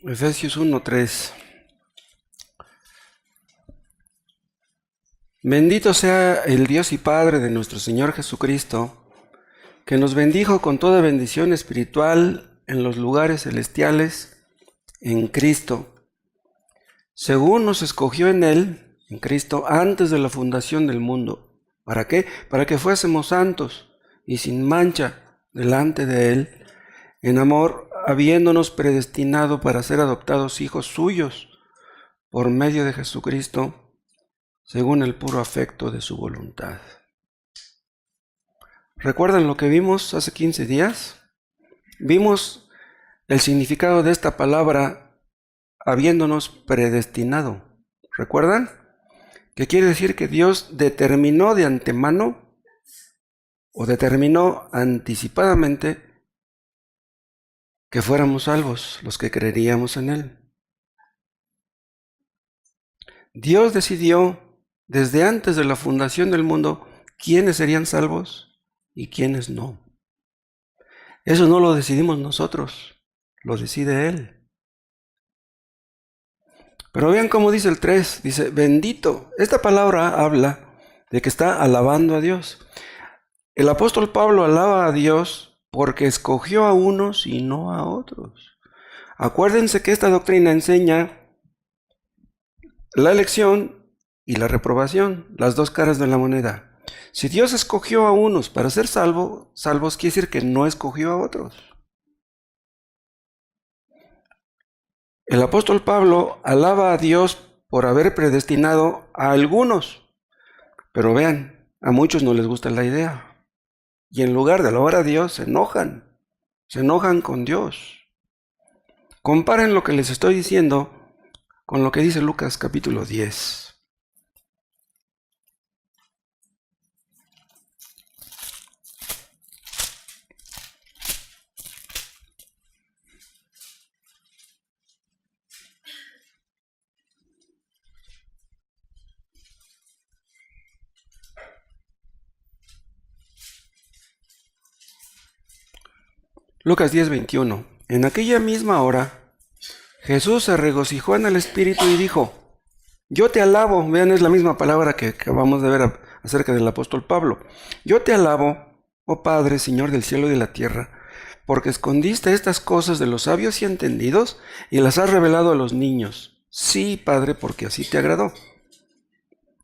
Efesios 1:3. Bendito sea el Dios y Padre de nuestro Señor Jesucristo, que nos bendijo con toda bendición espiritual en los lugares celestiales en Cristo, según nos escogió en Él, en Cristo, antes de la fundación del mundo. ¿Para qué? Para que fuésemos santos y sin mancha delante de Él, en amor, habiéndonos predestinado para ser adoptados hijos suyos por medio de Jesucristo, según el puro afecto de su voluntad. ¿Recuerdan lo que vimos hace 15 días? Vimos el significado de esta palabra, habiéndonos predestinado. ¿Recuerdan? Que quiere decir que Dios determinó de antemano o determinó anticipadamente que fuéramos salvos, los que creeríamos en Él. Dios decidió desde antes de la fundación del mundo quiénes serían salvos y quiénes no. Eso no lo decidimos nosotros, lo decide Él. Pero vean cómo dice el 3, dice, bendito. Esta palabra habla de que está alabando a Dios. El apóstol Pablo alaba a Dios porque escogió a unos y no a otros. Acuérdense que esta doctrina enseña la elección y la reprobación, las dos caras de la moneda. Si Dios escogió a unos para ser salvos, quiere decir que no escogió a otros. El apóstol Pablo alaba a Dios por haber predestinado a algunos, pero vean, a muchos no les gusta la idea. Y en lugar de alabar a Dios, se enojan con Dios. Comparen lo que les estoy diciendo con lo que dice Lucas capítulo 10. Lucas 10:21. En aquella misma hora, Jesús se regocijó en el Espíritu y dijo, yo te alabo. Vean, es la misma palabra que acabamos de ver acerca del apóstol Pablo. Yo te alabo, oh Padre, Señor del cielo y de la tierra, porque escondiste estas cosas de los sabios y entendidos y las has revelado a los niños. Sí, Padre, porque así te agradó.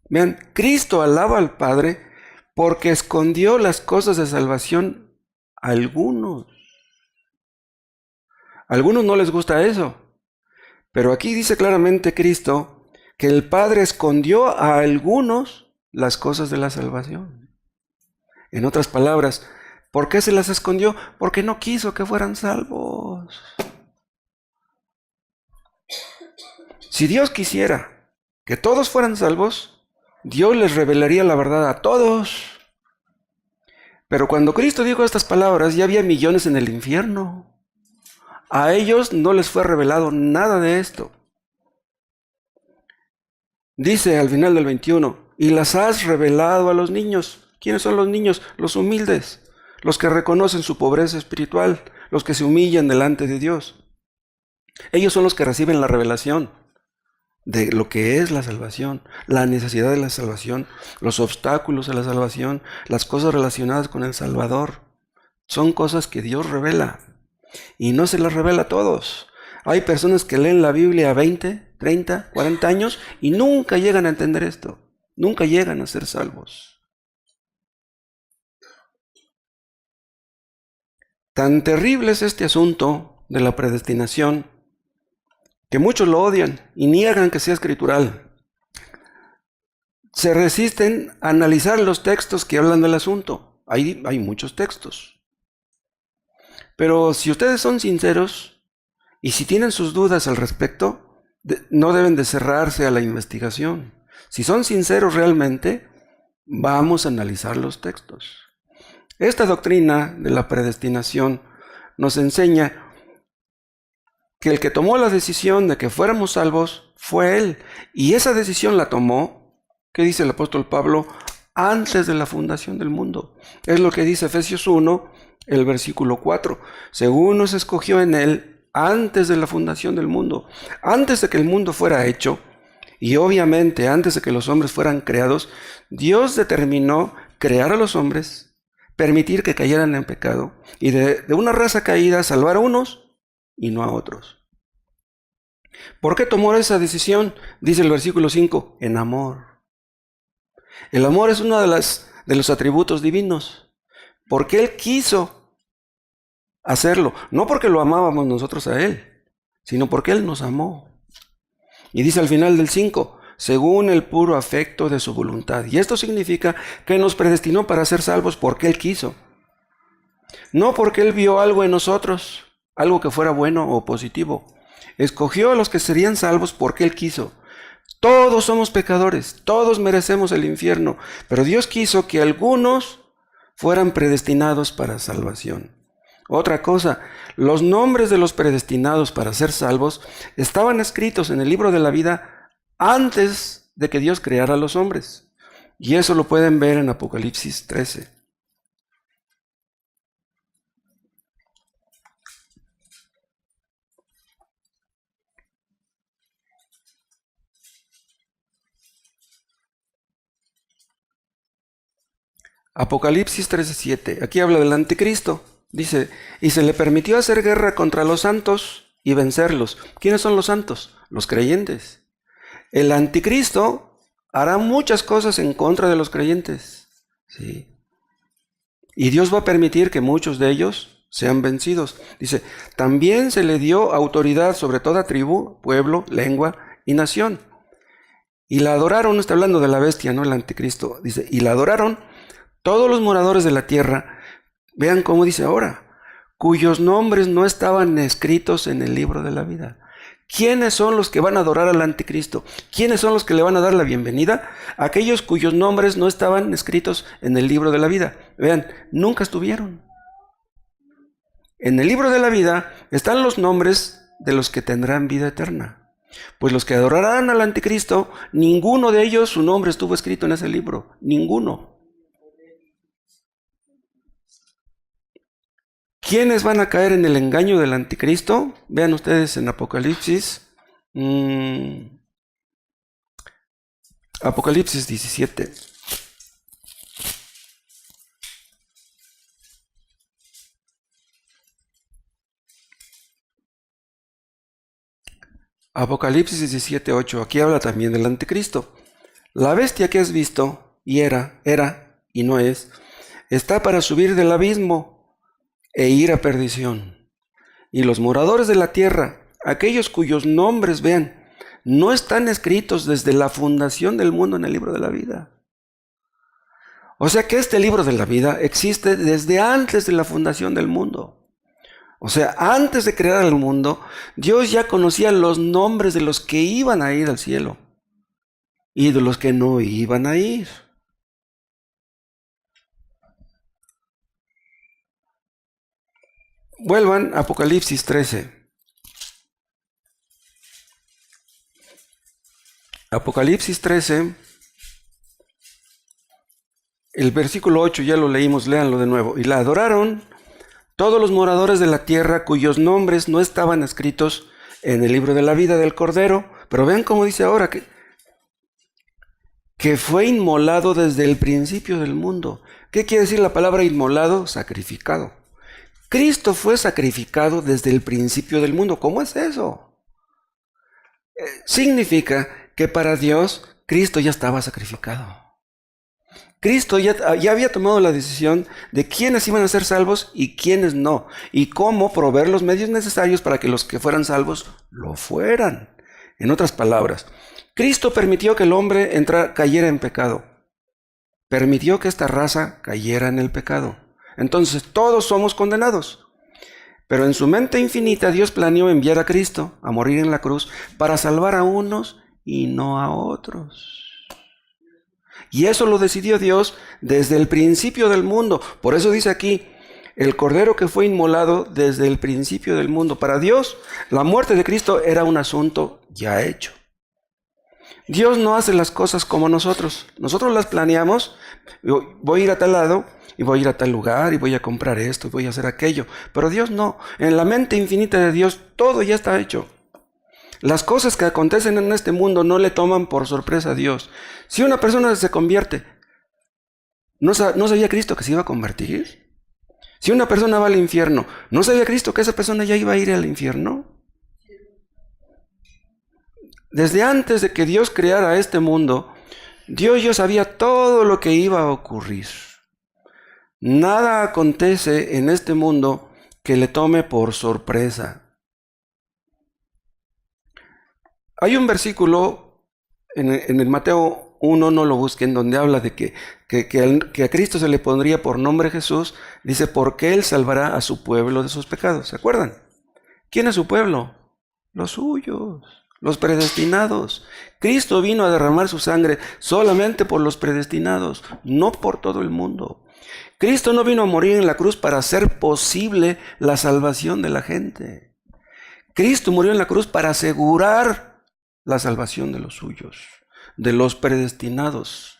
Vean, Cristo alaba al Padre porque escondió las cosas de salvación a algunos. A algunos no les gusta eso, pero aquí dice claramente Cristo que el Padre escondió a algunos las cosas de la salvación. En otras palabras, ¿por qué se las escondió? Porque no quiso que fueran salvos. Si Dios quisiera que todos fueran salvos, Dios les revelaría la verdad a todos. Pero cuando Cristo dijo estas palabras, ya había millones en el infierno. A ellos no les fue revelado nada de esto. Dice al final del 21, y las has revelado a los niños. ¿Quiénes son los niños? Los humildes, los que reconocen su pobreza espiritual, los que se humillan delante de Dios. Ellos son los que reciben la revelación de lo que es la salvación, la necesidad de la salvación, los obstáculos a la salvación, las cosas relacionadas con el Salvador. Son cosas que Dios revela. Y no se las revela a todos. Hay personas que leen la Biblia a 20, 30, 40 años y nunca llegan a entender esto. Nunca llegan a ser salvos. Tan terrible es este asunto de la predestinación que muchos lo odian y niegan que sea escritural. Se resisten a analizar los textos que hablan del asunto. Hay muchos textos. Pero si ustedes son sinceros y si tienen sus dudas al respecto, no deben de cerrarse a la investigación. Si son sinceros realmente, vamos a analizar los textos. Esta doctrina de la predestinación nos enseña que el que tomó la decisión de que fuéramos salvos fue Él. Y esa decisión la tomó, ¿qué dice el apóstol Pablo? Antes de la fundación del mundo. Es lo que dice Efesios 1, el versículo 4. Según nos escogió en Él antes de la fundación del mundo, antes de que el mundo fuera hecho, y obviamente antes de que los hombres fueran creados, Dios determinó crear a los hombres, permitir que cayeran en pecado, y de una raza caída salvar a unos y no a otros. ¿Por qué tomó esa decisión? Dice el versículo 5, en amor. El amor es uno de los atributos divinos, porque Él quiso hacerlo, no porque lo amábamos nosotros a Él, sino porque Él nos amó. Y dice al final del 5, según el puro afecto de su voluntad. Y esto significa que nos predestinó para ser salvos porque Él quiso. No porque Él vio algo en nosotros, algo que fuera bueno o positivo. Escogió a los que serían salvos porque Él quiso. Todos somos pecadores, todos merecemos el infierno, pero Dios quiso que algunos fueran predestinados para salvación. Otra cosa, los nombres de los predestinados para ser salvos estaban escritos en el libro de la vida antes de que Dios creara a los hombres. Y eso lo pueden ver en Apocalipsis 13. Apocalipsis 13:7. Aquí habla del anticristo. Dice, y se le permitió hacer guerra contra los santos y vencerlos. ¿Quiénes son los santos? Los creyentes. El anticristo hará muchas cosas en contra de los creyentes. ¿Sí? Y Dios va a permitir que muchos de ellos sean vencidos. Dice, también se le dio autoridad sobre toda tribu, pueblo, lengua y nación. Y la adoraron, no está hablando de la bestia, no el anticristo. Dice, y la adoraron todos los moradores de la tierra. Vean cómo dice ahora, cuyos nombres no estaban escritos en el libro de la vida. ¿Quiénes son los que van a adorar al anticristo? ¿Quiénes son los que le van a dar la bienvenida? Aquellos cuyos nombres no estaban escritos en el libro de la vida. Vean, nunca estuvieron. En el libro de la vida están los nombres de los que tendrán vida eterna. Pues los que adorarán al anticristo, ninguno de ellos su nombre estuvo escrito en ese libro. Ninguno. ¿Quiénes van a caer en el engaño del anticristo? Vean ustedes en Apocalipsis. Apocalipsis 17. Apocalipsis 17:8. Aquí habla también del anticristo. La bestia que has visto, y era y no es, está para subir del abismo e ir a perdición. Y los moradores de la tierra, aquellos cuyos nombres, vean, no están escritos desde la fundación del mundo en el libro de la vida. O sea que este libro de la vida existe desde antes de la fundación del mundo. O sea, antes de crear el mundo, Dios ya conocía los nombres de los que iban a ir al cielo y de los que no iban a ir. Vuelvan a Apocalipsis 13. Apocalipsis 13, el versículo 8 ya lo leímos, léanlo de nuevo. Y la adoraron todos los moradores de la tierra cuyos nombres no estaban escritos en el libro de la vida del Cordero. Pero vean cómo dice ahora que fue inmolado desde el principio del mundo. ¿Qué quiere decir la palabra inmolado? Sacrificado. Cristo fue sacrificado desde el principio del mundo. ¿Cómo es eso? Significa que para Dios, Cristo ya estaba sacrificado. Cristo ya había tomado la decisión de quiénes iban a ser salvos y quiénes no. Y cómo proveer los medios necesarios para que los que fueran salvos lo fueran. En otras palabras, Cristo permitió que el hombre cayera en pecado. Permitió que esta raza cayera en el pecado. Entonces todos somos condenados. Pero en su mente infinita Dios planeó enviar a Cristo a morir en la cruz para salvar a unos y no a otros. Y eso lo decidió Dios desde el principio del mundo. Por eso dice aquí, el Cordero que fue inmolado desde el principio del mundo. Para Dios, la muerte de Cristo era un asunto ya hecho. Dios no hace las cosas como nosotros. Nosotros las planeamos, Voy a ir a tal lado y voy a ir a tal lugar y voy a comprar esto y voy a hacer aquello. Pero Dios no. En la mente infinita de Dios todo ya está hecho. Las cosas que acontecen en este mundo no le toman por sorpresa a Dios. Si una persona se convierte, ¿no sabía Cristo que se iba a convertir? Si una persona va al infierno, ¿no sabía Cristo que esa persona ya iba a ir al infierno? Desde antes de que Dios creara este mundo, Dios ya sabía todo lo que iba a ocurrir. Nada acontece en este mundo que le tome por sorpresa. Hay un versículo en el Mateo 1, no lo busquen, donde habla de que a Cristo se le pondría por nombre Jesús. Dice, porque Él salvará a su pueblo de sus pecados. ¿Se acuerdan? ¿Quién es su pueblo? Los suyos, los predestinados. Cristo vino a derramar su sangre solamente por los predestinados, no por todo el mundo. Cristo no vino a morir en la cruz para hacer posible la salvación de la gente. Cristo murió en la cruz para asegurar la salvación de los suyos, de los predestinados,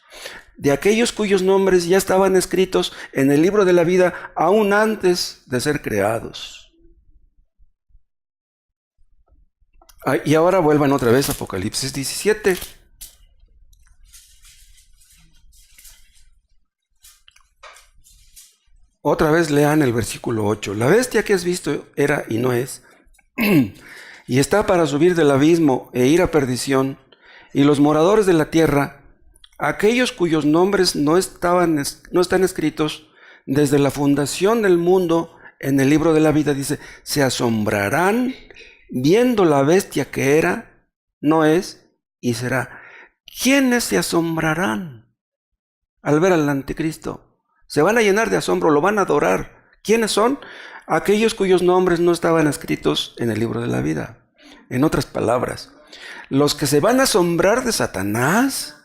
de aquellos cuyos nombres ya estaban escritos en el libro de la vida aún antes de ser creados. Y ahora vuelvan otra vez a Apocalipsis 17. Otra vez lean el versículo 8. La bestia que has visto era y no es, y está para subir del abismo e ir a perdición, y los moradores de la tierra, aquellos cuyos nombres no están escritos desde la fundación del mundo en el libro de la vida, dice, se asombrarán viendo la bestia que era, no es y será. ¿Quiénes se asombrarán al ver al anticristo? Se van a llenar de asombro, lo van a adorar. ¿Quiénes son? Aquellos cuyos nombres no estaban escritos en el libro de la vida. En otras palabras, los que se van a asombrar de Satanás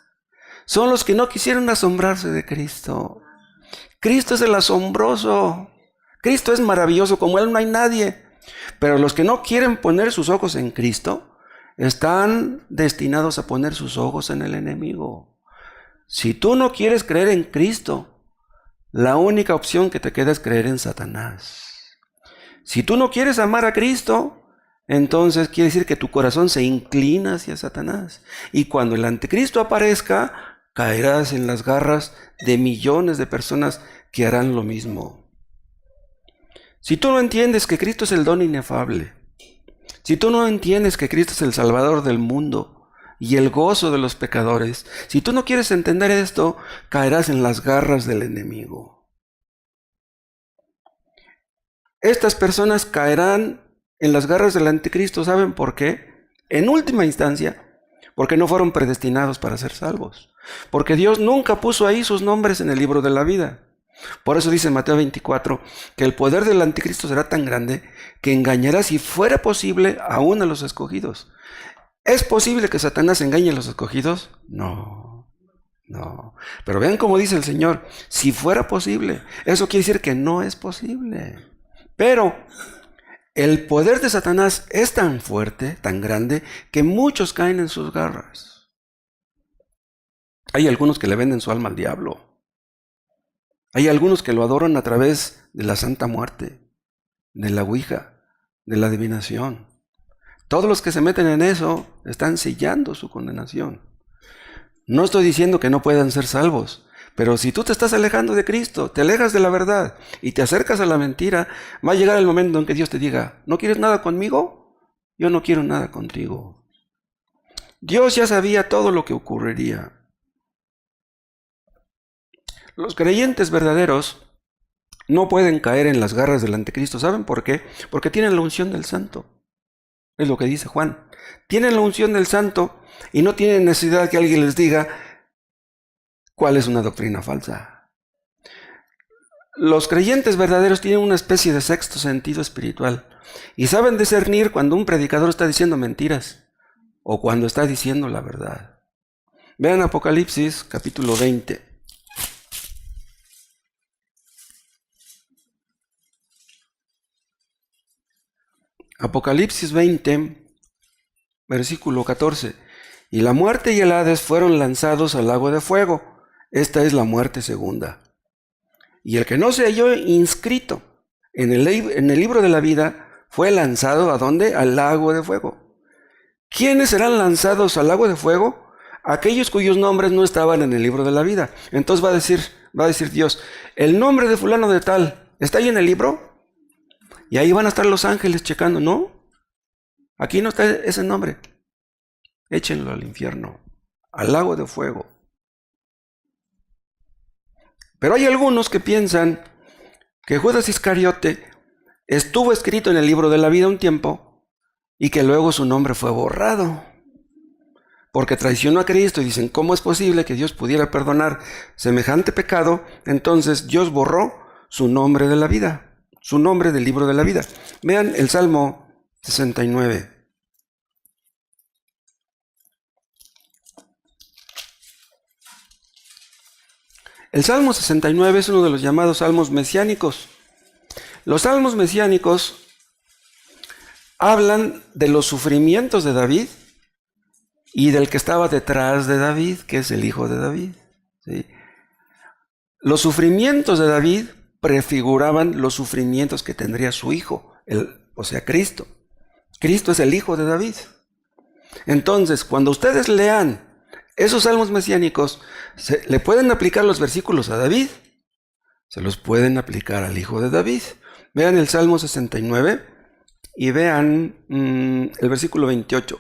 son los que no quisieron asombrarse de Cristo. Cristo es el asombroso. Cristo es maravilloso, como Él no hay nadie. Pero los que no quieren poner sus ojos en Cristo están destinados a poner sus ojos en el enemigo. Si tú no quieres creer en Cristo, la única opción que te queda es creer en Satanás. Si tú no quieres amar a Cristo, entonces quiere decir que tu corazón se inclina hacia Satanás. Y cuando el anticristo aparezca, caerás en las garras de millones de personas que harán lo mismo. Si tú no entiendes que Cristo es el don inefable, si tú no entiendes que Cristo es el Salvador del mundo y el gozo de los pecadores, si tú no quieres entender esto, caerás en las garras del enemigo. Estas personas caerán en las garras del anticristo, ¿saben por qué? En última instancia, porque no fueron predestinados para ser salvos. Porque Dios nunca puso ahí sus nombres en el libro de la vida. Por eso dice Mateo 24 que el poder del anticristo será tan grande que engañará, si fuera posible, aún a los escogidos. ¿Es posible que Satanás engañe a los escogidos? No. Pero vean cómo dice el Señor, si fuera posible. Eso quiere decir que no es posible. Pero el poder de Satanás es tan fuerte, tan grande, que muchos caen en sus garras. Hay algunos que le venden su alma al diablo. Hay algunos que lo adoran a través de la Santa Muerte, de la Ouija, de la adivinación. Todos los que se meten en eso están sellando su condenación. No estoy diciendo que no puedan ser salvos, pero si tú te estás alejando de Cristo, te alejas de la verdad y te acercas a la mentira, va a llegar el momento en que Dios te diga, ¿no quieres nada conmigo? Yo no quiero nada contigo. Dios ya sabía todo lo que ocurriría. Los creyentes verdaderos no pueden caer en las garras del anticristo. ¿Saben por qué? Porque tienen la unción del santo. Es lo que dice Juan. Tienen la unción del santo y no tienen necesidad que alguien les diga cuál es una doctrina falsa. Los creyentes verdaderos tienen una especie de sexto sentido espiritual y saben discernir cuando un predicador está diciendo mentiras o cuando está diciendo la verdad. Vean Apocalipsis capítulo 20. Apocalipsis 20, versículo 14. Y la muerte y el Hades fueron lanzados al lago de fuego. Esta es la muerte segunda. Y el que no se halló inscrito en el libro de la vida fue lanzado ¿a dónde? Al lago de fuego. ¿Quiénes serán lanzados al lago de fuego? Aquellos cuyos nombres no estaban en el libro de la vida. Entonces va a decir Dios, el nombre de fulano de tal, ¿está ahí en el libro? Y ahí van a estar los ángeles checando, ¿no? Aquí no está ese nombre. Échenlo al infierno, al lago de fuego. Pero hay algunos que piensan que Judas Iscariote estuvo escrito en el libro de la vida un tiempo y que luego su nombre fue borrado porque traicionó a Cristo y dicen, ¿cómo es posible que Dios pudiera perdonar semejante pecado? Entonces Dios borró su nombre de la vida, su nombre del libro de la vida. Vean el Salmo 69. El Salmo 69 es uno de los llamados salmos mesiánicos. Los salmos mesiánicos hablan de los sufrimientos de David y del que estaba detrás de David, que es el hijo de David. ¿Sí? Los sufrimientos de David prefiguraban los sufrimientos que tendría su hijo, o sea, Cristo. Cristo es el hijo de David. Entonces, cuando ustedes lean esos salmos mesiánicos, le pueden aplicar los versículos a David, se los pueden aplicar al hijo de David. Vean el Salmo 69 y vean el versículo 28.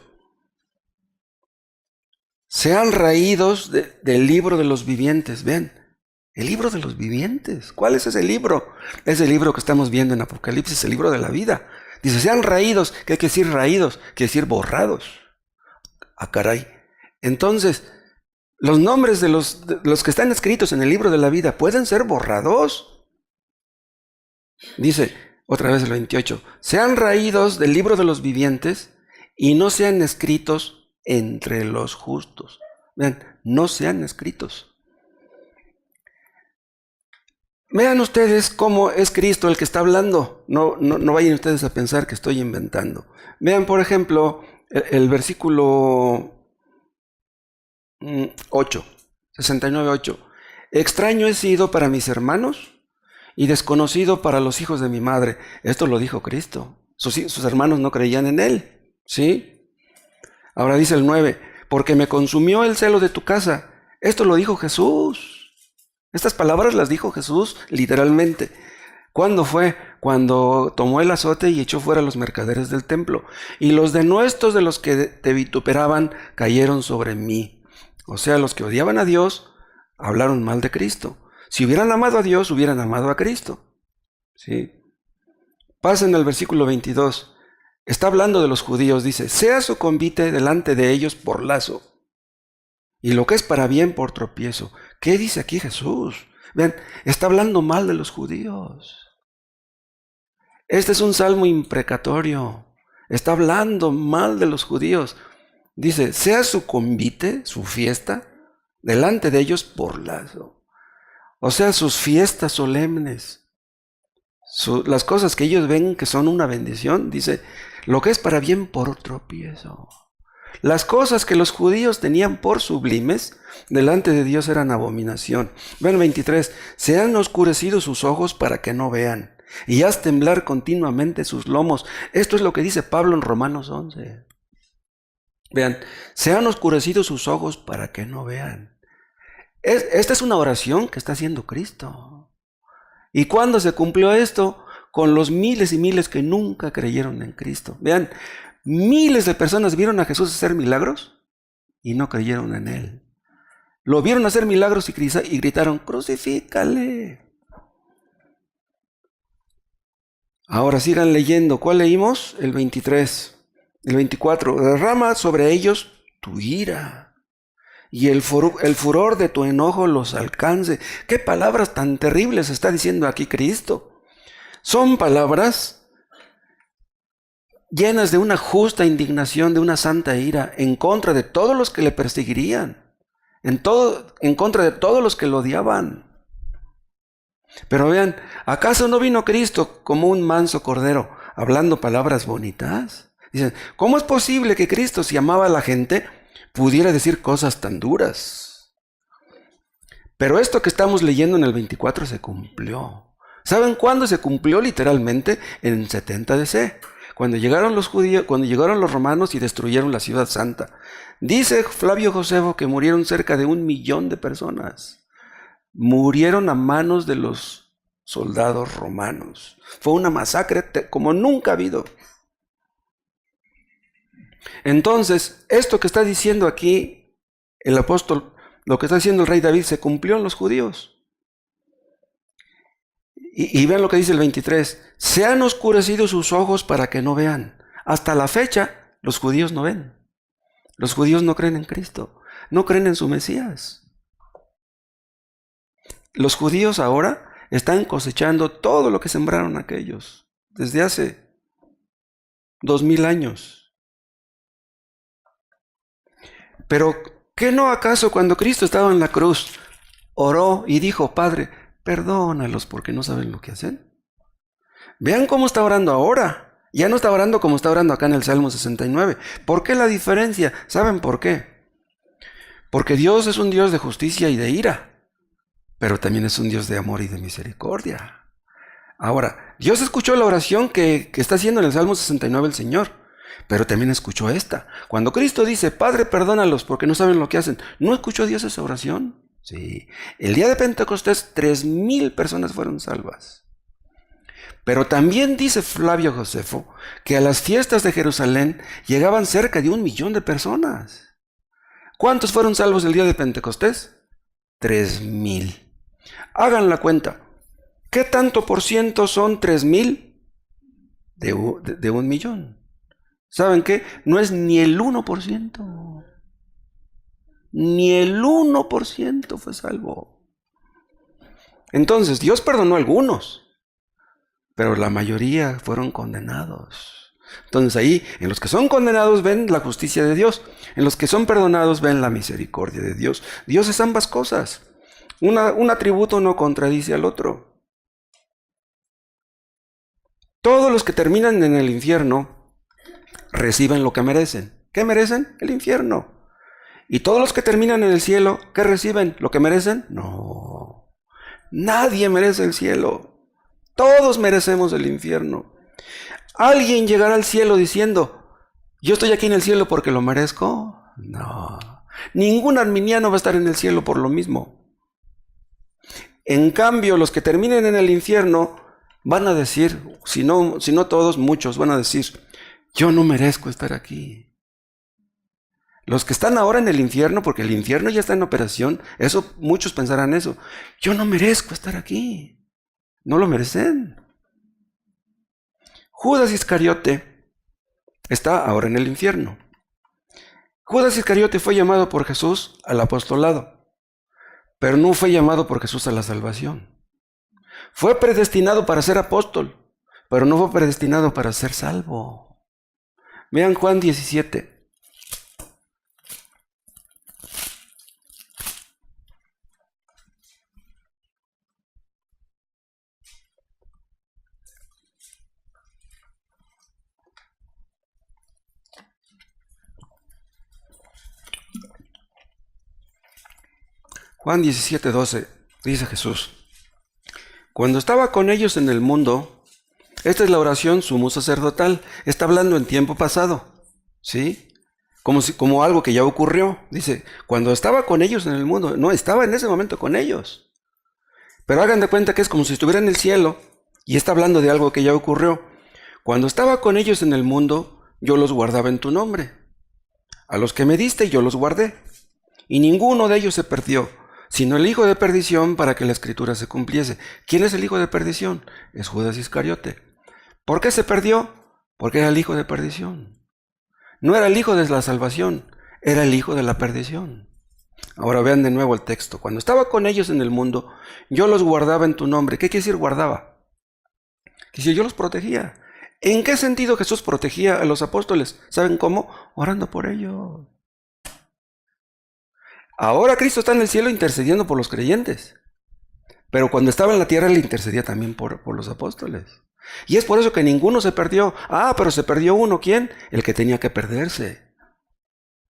Sean raídos del libro de los vivientes. Vean, el libro de los vivientes. ¿Cuál es ese libro? Es el libro que estamos viendo en Apocalipsis, el libro de la vida. Dice, sean raídos. ¿Qué quiere decir raídos? Quiere decir borrados. Ah, caray. Entonces, los nombres de los que están escritos en el libro de la vida pueden ser borrados. Dice, otra vez el 28, sean raídos del libro de los vivientes y no sean escritos entre los justos. Vean, no sean escritos. Vean ustedes cómo es Cristo el que está hablando. No vayan ustedes a pensar que estoy inventando. Vean, por ejemplo, el versículo 8, 69:8. Extraño he sido para mis hermanos y desconocido para los hijos de mi madre. Esto lo dijo Cristo. Sus hermanos no creían en él. ¿Sí? Ahora dice el 9, porque me consumió el celo de tu casa. Esto lo dijo Jesús. Estas palabras las dijo Jesús literalmente. ¿Cuándo fue? Cuando tomó el azote y echó fuera a los mercaderes del templo. Y los denuestos de los que te vituperaban cayeron sobre mí. O sea, los que odiaban a Dios hablaron mal de Cristo. Si hubieran amado a Dios, hubieran amado a Cristo. ¿Sí? Pasen al versículo 22. Está hablando de los judíos. Dice, sea su convite delante de ellos por lazo, y lo que es para bien por tropiezo. ¿Qué dice aquí Jesús? Vean, está hablando mal de los judíos. Este es un salmo imprecatorio. Está hablando mal de los judíos. Dice, sea su convite, su fiesta, delante de ellos por lazo. O sea, sus fiestas solemnes, las cosas que ellos ven que son una bendición, dice, lo que es para bien por tropiezo. Las cosas que los judíos tenían por sublimes, delante de Dios eran abominación. Ven 23, se han oscurecido sus ojos para que no vean, y haz temblar continuamente sus lomos. Esto es lo que dice Pablo en Romanos 11. Vean, se han oscurecido sus ojos para que no vean. Esta es una oración que está haciendo Cristo. ¿Y cuándo se cumplió esto? Con los miles y miles que nunca creyeron en Cristo. Vean, miles de personas vieron a Jesús hacer milagros y no creyeron en Él. Lo vieron hacer milagros y gritaron, crucifícale. Ahora sigan leyendo. ¿Cuál leímos? El 23. El 24, derrama sobre ellos tu ira y el furor de tu enojo los alcance. ¿Qué palabras tan terribles está diciendo aquí Cristo? Son palabras llenas de una justa indignación, de una santa ira, en contra de todos los que le perseguirían, en contra de todos los que lo odiaban. Pero vean, ¿acaso no vino Cristo como un manso cordero, hablando palabras bonitas? Dicen, ¿cómo es posible que Cristo, si amaba a la gente, pudiera decir cosas tan duras? Pero esto que estamos leyendo en el 24 se cumplió. ¿Saben cuándo se cumplió literalmente? En 70 DC. Cuando llegaron los judíos, cuando llegaron los romanos y destruyeron la ciudad santa. Dice Flavio Josefo que murieron cerca de 1 millón de personas. Murieron a manos de los soldados romanos. Fue una masacre como nunca ha habido. Entonces, esto que está diciendo aquí el apóstol, lo que está diciendo el rey David, se cumplió en los judíos. Y vean lo que dice el 23. Se han oscurecido sus ojos para que no vean. Hasta la fecha, los judíos no ven. Los judíos no creen en Cristo. No creen en su Mesías. Los judíos ahora están cosechando todo lo que sembraron aquellos desde hace 2000 años. Pero, ¿qué no acaso cuando Cristo estaba en la cruz, oró y dijo, Padre, perdónalos porque no saben lo que hacen? Vean cómo está orando ahora. Ya no está orando como está orando acá en el Salmo 69. ¿Por qué la diferencia? ¿Saben por qué? Porque Dios es un Dios de justicia y de ira, pero también es un Dios de amor y de misericordia. Ahora, Dios escuchó la oración que está haciendo en el Salmo 69 el Señor, pero también escuchó esta. Cuando Cristo dice, Padre, perdónalos porque no saben lo que hacen, ¿no escuchó Dios esa oración? Sí. El día de Pentecostés, 3000 personas fueron salvas. Pero también dice Flavio Josefo que a las fiestas de Jerusalén llegaban cerca de 1 millón de personas. ¿Cuántos fueron salvos el día de Pentecostés? 3000. Hagan la cuenta. ¿Qué tanto por ciento son 3000 de 1 millón? ¿Saben qué? No es ni el 1%. Ni el 1% fue salvo. Entonces, Dios perdonó a algunos, pero la mayoría fueron condenados. Entonces ahí, en los que son condenados ven la justicia de Dios. En los que son perdonados ven la misericordia de Dios. Dios es ambas cosas. Un atributo no contradice al otro. Todos los que terminan en el infierno reciben lo que merecen. ¿Qué merecen? El infierno. ¿Y todos los que terminan en el cielo, qué reciben? ¿Lo que merecen? No. Nadie merece el cielo. Todos merecemos el infierno. ¿Alguien llegará al cielo diciendo, yo estoy aquí en el cielo porque lo merezco? No. Ningún arminiano va a estar en el cielo por lo mismo. En cambio, los que terminen en el infierno van a decir, si no todos, muchos van a decir, yo no merezco estar aquí. Los que están ahora en el infierno, porque el infierno ya está en operación, eso muchos pensarán eso. Yo no merezco estar aquí. No lo merecen. Judas Iscariote está ahora en el infierno. Judas Iscariote fue llamado por Jesús al apostolado, pero no fue llamado por Jesús a la salvación. Fue predestinado para ser apóstol, pero no fue predestinado para ser salvo. Vean Juan 17. Juan 17:12, dice Jesús, cuando estaba con ellos en el mundo, esta es la oración sumo sacerdotal, está hablando en tiempo pasado, ¿sí? Como algo que ya ocurrió, dice, cuando estaba con ellos en el mundo, no, estaba en ese momento con ellos, pero hagan de cuenta que es como si estuviera en el cielo, y está hablando de algo que ya ocurrió. Cuando estaba con ellos en el mundo, yo los guardaba en tu nombre, a los que me diste yo los guardé, y ninguno de ellos se perdió, sino el hijo de perdición para que la escritura se cumpliese. ¿Quién es el hijo de perdición? Es Judas Iscariote. ¿Por qué se perdió? Porque era el hijo de perdición. No era el hijo de la salvación, era el hijo de la perdición. Ahora vean de nuevo el texto. Cuando estaba con ellos en el mundo, yo los guardaba en tu nombre. ¿Qué quiere decir guardaba? Quiere decir, yo los protegía. ¿En qué sentido Jesús protegía a los apóstoles? ¿Saben cómo? Orando por ellos. Ahora Cristo está en el cielo intercediendo por los creyentes. Pero cuando estaba en la tierra, Él intercedía también por los apóstoles. Y es por eso que ninguno se perdió. Ah, pero se perdió uno. ¿Quién? El que tenía que perderse.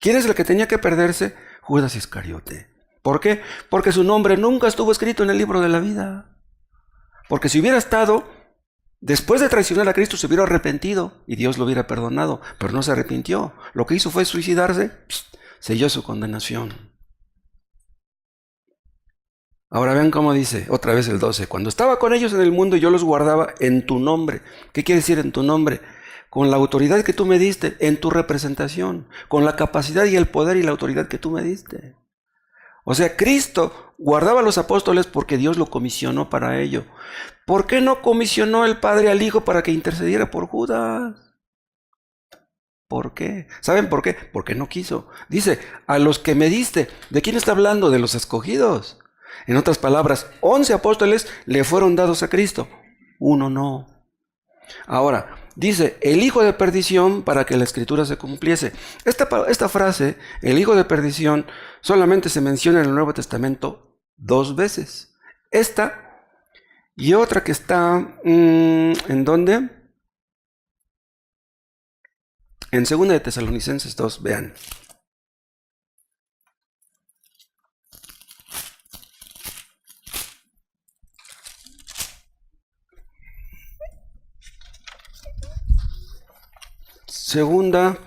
¿Quién es el que tenía que perderse? Judas Iscariote. ¿Por qué? Porque su nombre nunca estuvo escrito en el libro de la vida. Porque si hubiera estado, después de traicionar a Cristo, se hubiera arrepentido y Dios lo hubiera perdonado, pero no se arrepintió. Lo que hizo fue suicidarse, selló su condenación. Ahora vean cómo dice, otra vez el 12. Cuando estaba con ellos en el mundo, yo los guardaba en tu nombre. ¿Qué quiere decir en tu nombre? Con la autoridad que tú me diste, en tu representación, con la capacidad y el poder y la autoridad que tú me diste. O sea, Cristo guardaba a los apóstoles porque Dios lo comisionó para ello. ¿Por qué no comisionó el Padre al Hijo para que intercediera por Judas? ¿Por qué? ¿Saben por qué? Porque no quiso. Dice, a los que me diste. ¿De quién está hablando? De los escogidos. En otras palabras, 11 apóstoles le fueron dados a Cristo. Uno no. Ahora, dice, el hijo de perdición para que la escritura se cumpliese. Esta frase, el hijo de perdición, solamente se menciona en el Nuevo Testamento 2 veces. Esta y otra que está, ¿en dónde? En 2 de Tesalonicenses 2, vean. Segunda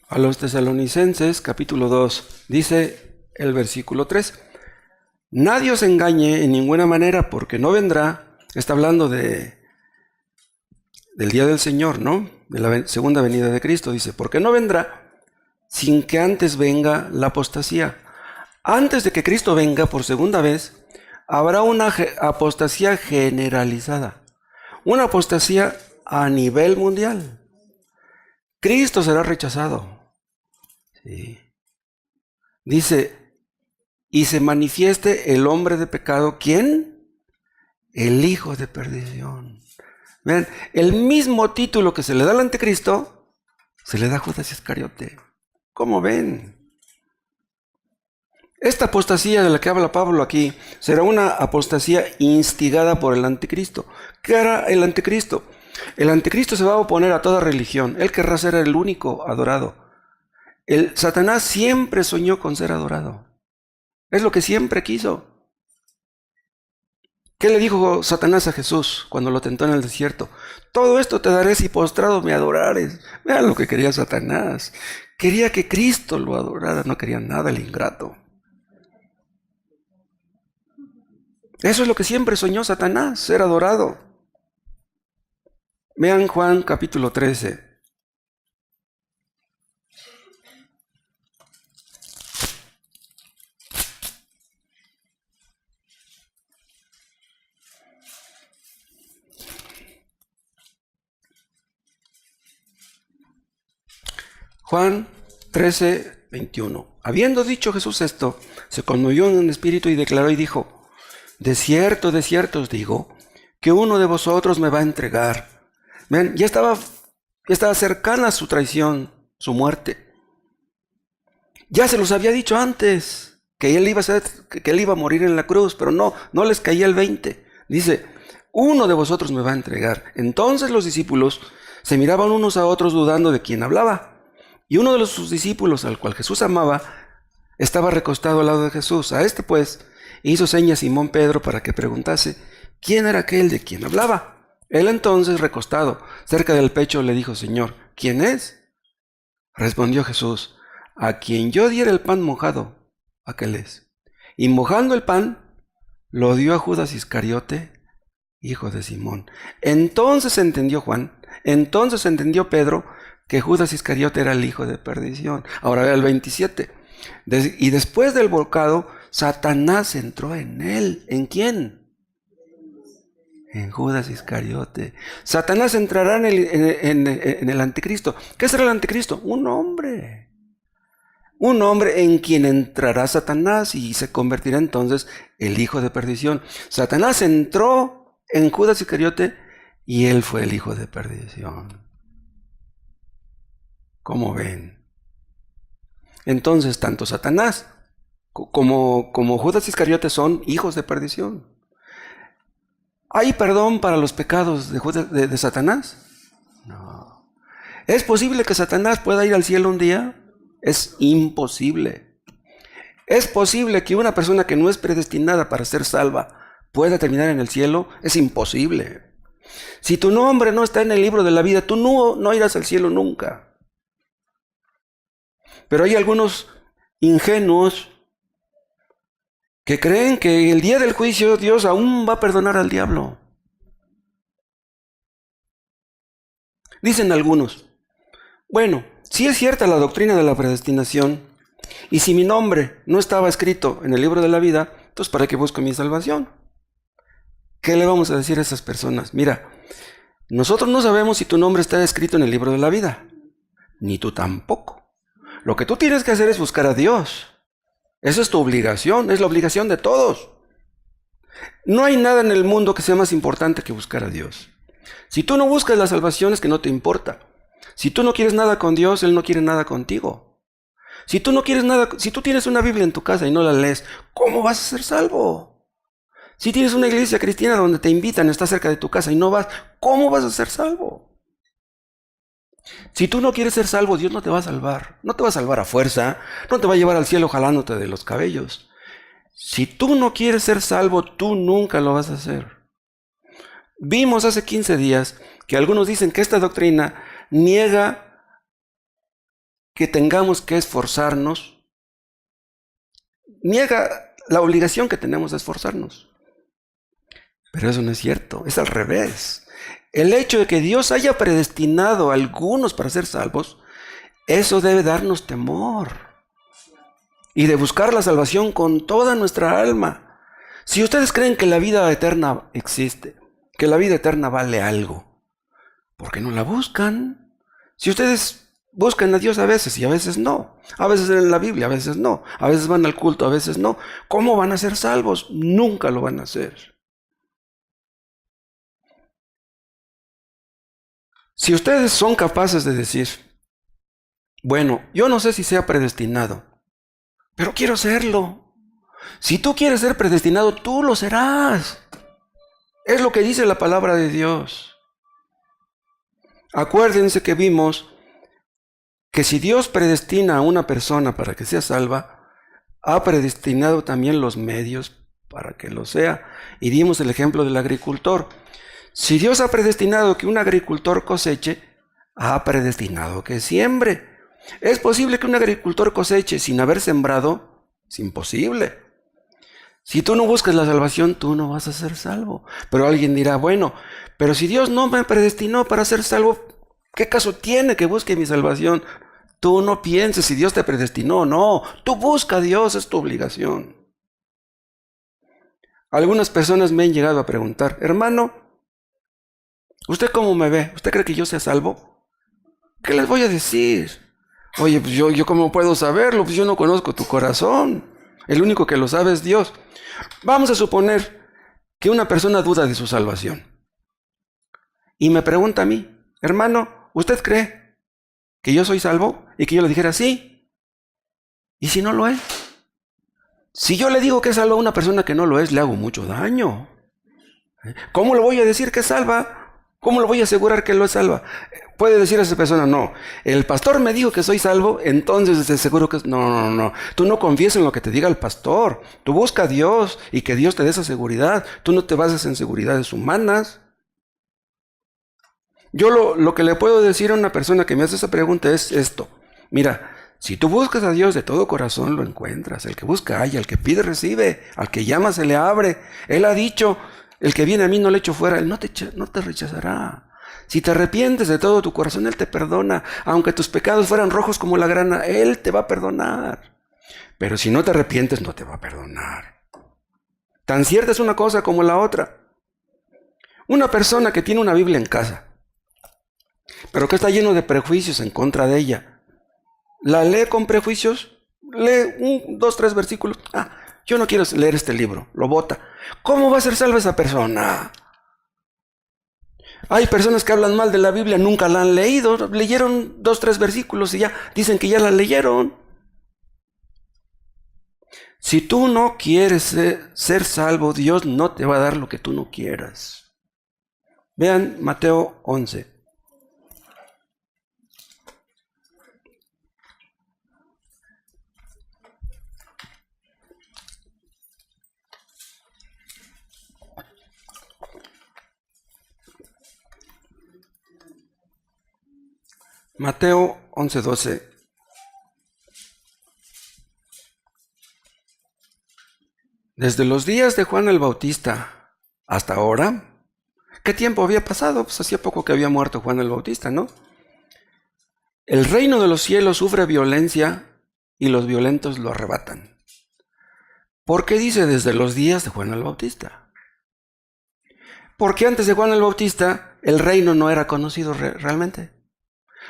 a los Tesalonicenses, capítulo 2, dice el versículo 3. Nadie os engañe en ninguna manera, porque no vendrá, está hablando del día del Señor, ¿no? De la segunda venida de Cristo, dice, porque no vendrá sin que antes venga la apostasía. Antes de que Cristo venga por segunda vez, habrá una apostasía generalizada, una apostasía a nivel mundial. Cristo será rechazado. Sí. Dice, y se manifieste el hombre de pecado, ¿quién? El hijo de perdición. Vean, el mismo título que se le da al anticristo, se le da a Judas Iscariote. ¿Cómo ven? Esta apostasía de la que habla Pablo aquí será una apostasía instigada por el anticristo. ¿Qué hará el anticristo? El anticristo se va a oponer a toda religión. Él querrá ser el único adorado. Satanás siempre soñó con ser adorado. Es lo que siempre quiso. ¿Qué le dijo Satanás a Jesús cuando lo tentó en el desierto? Todo esto te daré si postrado me adorares. Vean lo que quería Satanás. Quería que Cristo lo adorara, no quería nada el ingrato. Eso es lo que siempre soñó Satanás, ser adorado. Vean Juan capítulo 13. Juan 13, 21. Habiendo dicho Jesús esto, se conmovió en el espíritu y declaró y dijo, de cierto os digo, que uno de vosotros me va a entregar. Ven, ya estaba cercana su traición, su muerte. Ya se los había dicho antes, que él iba a morir en la cruz, pero no les caía el 20. Dice, uno de vosotros me va a entregar. Entonces los discípulos se miraban unos a otros dudando de quién hablaba. Y uno de sus discípulos, al cual Jesús amaba, estaba recostado al lado de Jesús. A este pues hizo señas Simón Pedro para que preguntase quién era aquel de quien hablaba. Él entonces, recostado cerca del pecho, le dijo, Señor, ¿quién es? Respondió Jesús, a quien yo diera el pan mojado, aquel es. Y mojando el pan, lo dio a Judas Iscariote, hijo de Simón. Entonces entendió Pedro, que Judas Iscariote era el hijo de perdición. Ahora vea el 27. Y después del bocado, Satanás entró en él. ¿En quién? En Judas Iscariote. Satanás entrará en el anticristo. ¿Qué será el anticristo? Un hombre. Un hombre en quien entrará Satanás y se convertirá entonces el hijo de perdición. Satanás entró en Judas Iscariote y él fue el hijo de perdición. ¿Cómo ven? Entonces, tanto Satanás como Judas Iscariote son hijos de perdición. ¿Hay perdón para los pecados de Satanás? No. ¿Es posible que Satanás pueda ir al cielo un día? Es imposible. ¿Es posible que una persona que no es predestinada para ser salva pueda terminar en el cielo? Es imposible. Si tu nombre no está en el libro de la vida, tú no irás al cielo nunca. Pero hay algunos ingenuos que creen que el día del juicio Dios aún va a perdonar al diablo. Dicen algunos, bueno, si es cierta la doctrina de la predestinación, y si mi nombre no estaba escrito en el libro de la vida, entonces ¿para qué busco mi salvación? ¿Qué le vamos a decir a esas personas? Mira, nosotros no sabemos si tu nombre está escrito en el libro de la vida, ni tú tampoco. Lo que tú tienes que hacer es buscar a Dios. Esa es tu obligación, es la obligación de todos. No hay nada en el mundo que sea más importante que buscar a Dios. Si tú no buscas la salvación es que no te importa. Si tú no quieres nada con Dios, Él no quiere nada contigo. Si tú no quieres nada, si tú tienes una Biblia en tu casa y no la lees, ¿cómo vas a ser salvo? Si tienes una iglesia cristiana donde te invitan, está cerca de tu casa y no vas, ¿cómo vas a ser salvo? Si tú no quieres ser salvo, Dios no te va a salvar. No te va a salvar a fuerza, no te va a llevar al cielo jalándote de los cabellos. Si tú no quieres ser salvo, tú nunca lo vas a hacer. Vimos hace 15 días que algunos dicen que esta doctrina niega que tengamos que esforzarnos, niega la obligación que tenemos de esforzarnos. Pero eso no es cierto, es al revés. El hecho de que Dios haya predestinado a algunos para ser salvos, eso debe darnos temor. Y de buscar la salvación con toda nuestra alma. Si ustedes creen que la vida eterna existe, que la vida eterna vale algo, ¿por qué no la buscan? Si ustedes buscan a Dios a veces y a veces no, a veces leen la Biblia, a veces no, a veces van al culto, a veces no, ¿cómo van a ser salvos? Nunca lo van a hacer. Si ustedes son capaces de decir, bueno, yo no sé si sea predestinado, pero quiero serlo. Si tú quieres ser predestinado, tú lo serás. Es lo que dice la palabra de Dios. Acuérdense que vimos que si Dios predestina a una persona para que sea salva, ha predestinado también los medios para que lo sea. Y dimos el ejemplo del agricultor. Si Dios ha predestinado que un agricultor coseche, ha predestinado que siembre. ¿Es posible que un agricultor coseche sin haber sembrado? Es imposible. Si tú no buscas la salvación, tú no vas a ser salvo. Pero alguien dirá, bueno, pero si Dios no me predestinó para ser salvo, ¿qué caso tiene que busque mi salvación? Tú no pienses si Dios te predestinó, no. Tú busca a Dios, es tu obligación. Algunas personas me han llegado a preguntar, hermano, ¿usted cómo me ve? ¿Usted cree que yo sea salvo? ¿Qué les voy a decir? Oye, pues yo cómo puedo saberlo, pues yo no conozco tu corazón. El único que lo sabe es Dios. Vamos a suponer que una persona duda de su salvación y me pregunta a mí, hermano, ¿usted cree que yo soy salvo? Y que yo le dijera sí. ¿Y si no lo es? Si yo le digo que es salvo a una persona que no lo es, le hago mucho daño. ¿Cómo le voy a decir que es salva? ¿Cómo le voy a asegurar que lo es salva? Puede decir a esa persona, no, el pastor me dijo que soy salvo, entonces de seguro que es... No. Tú no confíes en lo que te diga el pastor. Tú busca a Dios y que Dios te dé esa seguridad. Tú no te bases en seguridades humanas. Yo lo que le puedo decir a una persona que me hace esa pregunta es esto. Mira, si tú buscas a Dios de todo corazón, lo encuentras. El que busca halla, el que pide recibe, al que llama se le abre. Él ha dicho, el que viene a mí no le echo fuera, Él no te rechazará. Si te arrepientes de todo tu corazón, Él te perdona. Aunque tus pecados fueran rojos como la grana, Él te va a perdonar. Pero si no te arrepientes, no te va a perdonar. Tan cierta es una cosa como la otra. Una persona que tiene una Biblia en casa, pero que está lleno de prejuicios en contra de ella, ¿la lee con prejuicios? Lee 2, 3 versículos. Yo no quiero leer este libro, lo bota. ¿Cómo va a ser salva esa persona? Hay personas que hablan mal de la Biblia, nunca la han leído, leyeron 2, 3 versículos y ya dicen que ya la leyeron. Si tú no quieres ser salvo, Dios no te va a dar lo que tú no quieras. Vean Mateo 11. Mateo 11:12. Desde los días de Juan el Bautista hasta ahora, ¿qué tiempo había pasado? Pues hacía poco que había muerto Juan el Bautista, ¿no? El reino de los cielos sufre violencia y los violentos lo arrebatan. ¿Por qué dice desde los días de Juan el Bautista? Porque antes de Juan el Bautista el reino no era conocido realmente.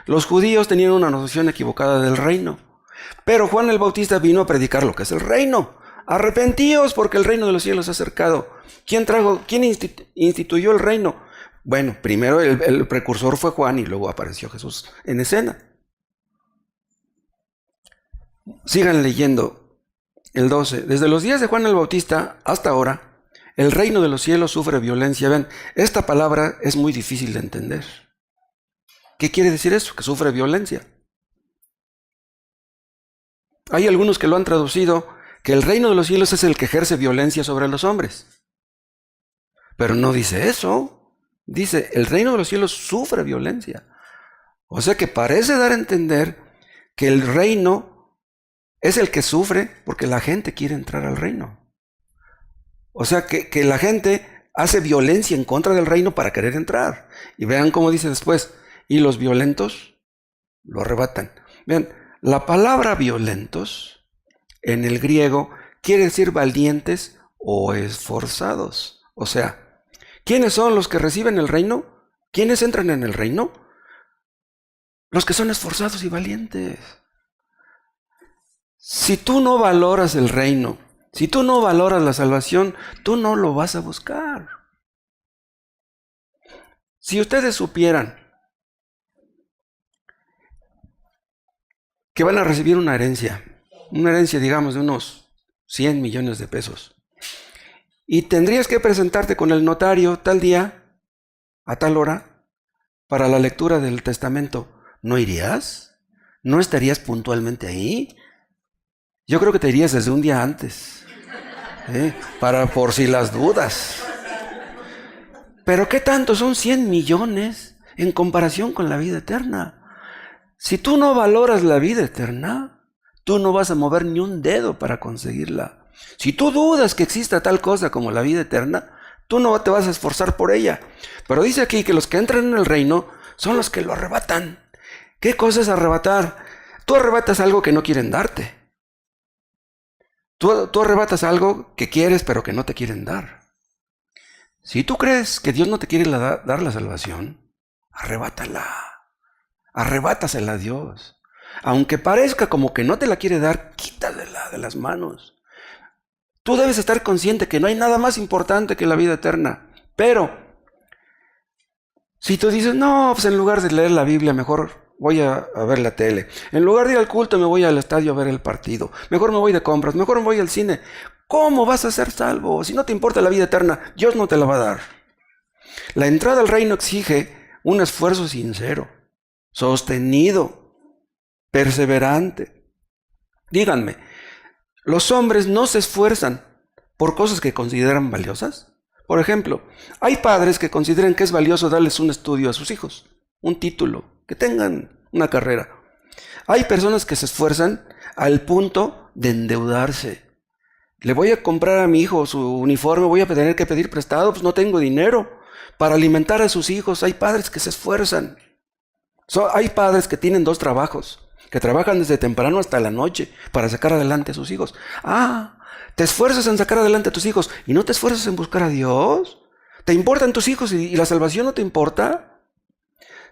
Los judíos tenían una noción equivocada del reino. Pero Juan el Bautista vino a predicar lo que es el reino. Arrepentíos porque el reino de los cielos se ha acercado. ¿Quién instituyó el reino? Bueno, primero el precursor fue Juan y luego apareció Jesús en escena. Sigan leyendo el 12. Desde los días de Juan el Bautista hasta ahora, el reino de los cielos sufre violencia. Ven, esta palabra es muy difícil de entender. ¿Qué quiere decir eso? Que sufre violencia. Hay algunos que lo han traducido que el reino de los cielos es el que ejerce violencia sobre los hombres. Pero no dice eso. Dice, el reino de los cielos sufre violencia. O sea que parece dar a entender que el reino es el que sufre porque la gente quiere entrar al reino. O sea que la gente hace violencia en contra del reino para querer entrar. Y vean cómo dice después, y los violentos lo arrebatan. Vean, la palabra violentos en el griego quiere decir valientes o esforzados. O sea, ¿quiénes son los que reciben el reino? ¿Quiénes entran en el reino? Los que son esforzados y valientes. Si tú no valoras el reino, si tú no valoras la salvación, tú no lo vas a buscar. Si ustedes supieran que van a recibir una herencia digamos de unos 100 millones de pesos, y tendrías que presentarte con el notario tal día, a tal hora, para la lectura del testamento, ¿no irías? ¿No estarías puntualmente ahí? Yo creo que te irías desde un día antes, para por si las dudas. Pero ¿qué tanto son 100 millones en comparación con la vida eterna? Si tú no valoras la vida eterna, tú no vas a mover ni un dedo para conseguirla. Si tú dudas que exista tal cosa como la vida eterna, tú no te vas a esforzar por ella. Pero dice aquí que los que entran en el reino son los que lo arrebatan. ¿Qué cosa es arrebatar? Tú arrebatas algo que no quieren darte. Tú arrebatas algo que quieres pero que no te quieren dar. Si tú crees que Dios no te quiere dar la salvación, arrebátala. Arrebátasela a Dios. Aunque parezca como que no te la quiere dar, quítasela de las manos. Tú debes estar consciente que no hay nada más importante que la vida eterna. Pero, si tú dices, no, pues en lugar de leer la Biblia, mejor voy a ver la tele. En lugar de ir al culto, me voy al estadio a ver el partido. Mejor me voy de compras, mejor me voy al cine. ¿Cómo vas a ser salvo? Si no te importa la vida eterna, Dios no te la va a dar. La entrada al reino exige un esfuerzo sincero, sostenido, perseverante. Díganme, ¿los hombres no se esfuerzan por cosas que consideran valiosas? Por ejemplo, hay padres que consideran que es valioso darles un estudio a sus hijos, un título, que tengan una carrera. Hay personas que se esfuerzan al punto de endeudarse. Le voy a comprar a mi hijo su uniforme, voy a tener que pedir prestado, pues no tengo dinero para alimentar a sus hijos. Hay padres que se esfuerzan. Hay padres que tienen 2 trabajos, que trabajan desde temprano hasta la noche para sacar adelante a sus hijos. ¿Te esfuerzas en sacar adelante a tus hijos y no te esfuerzas en buscar a Dios? ¿Te importan tus hijos y la salvación no te importa?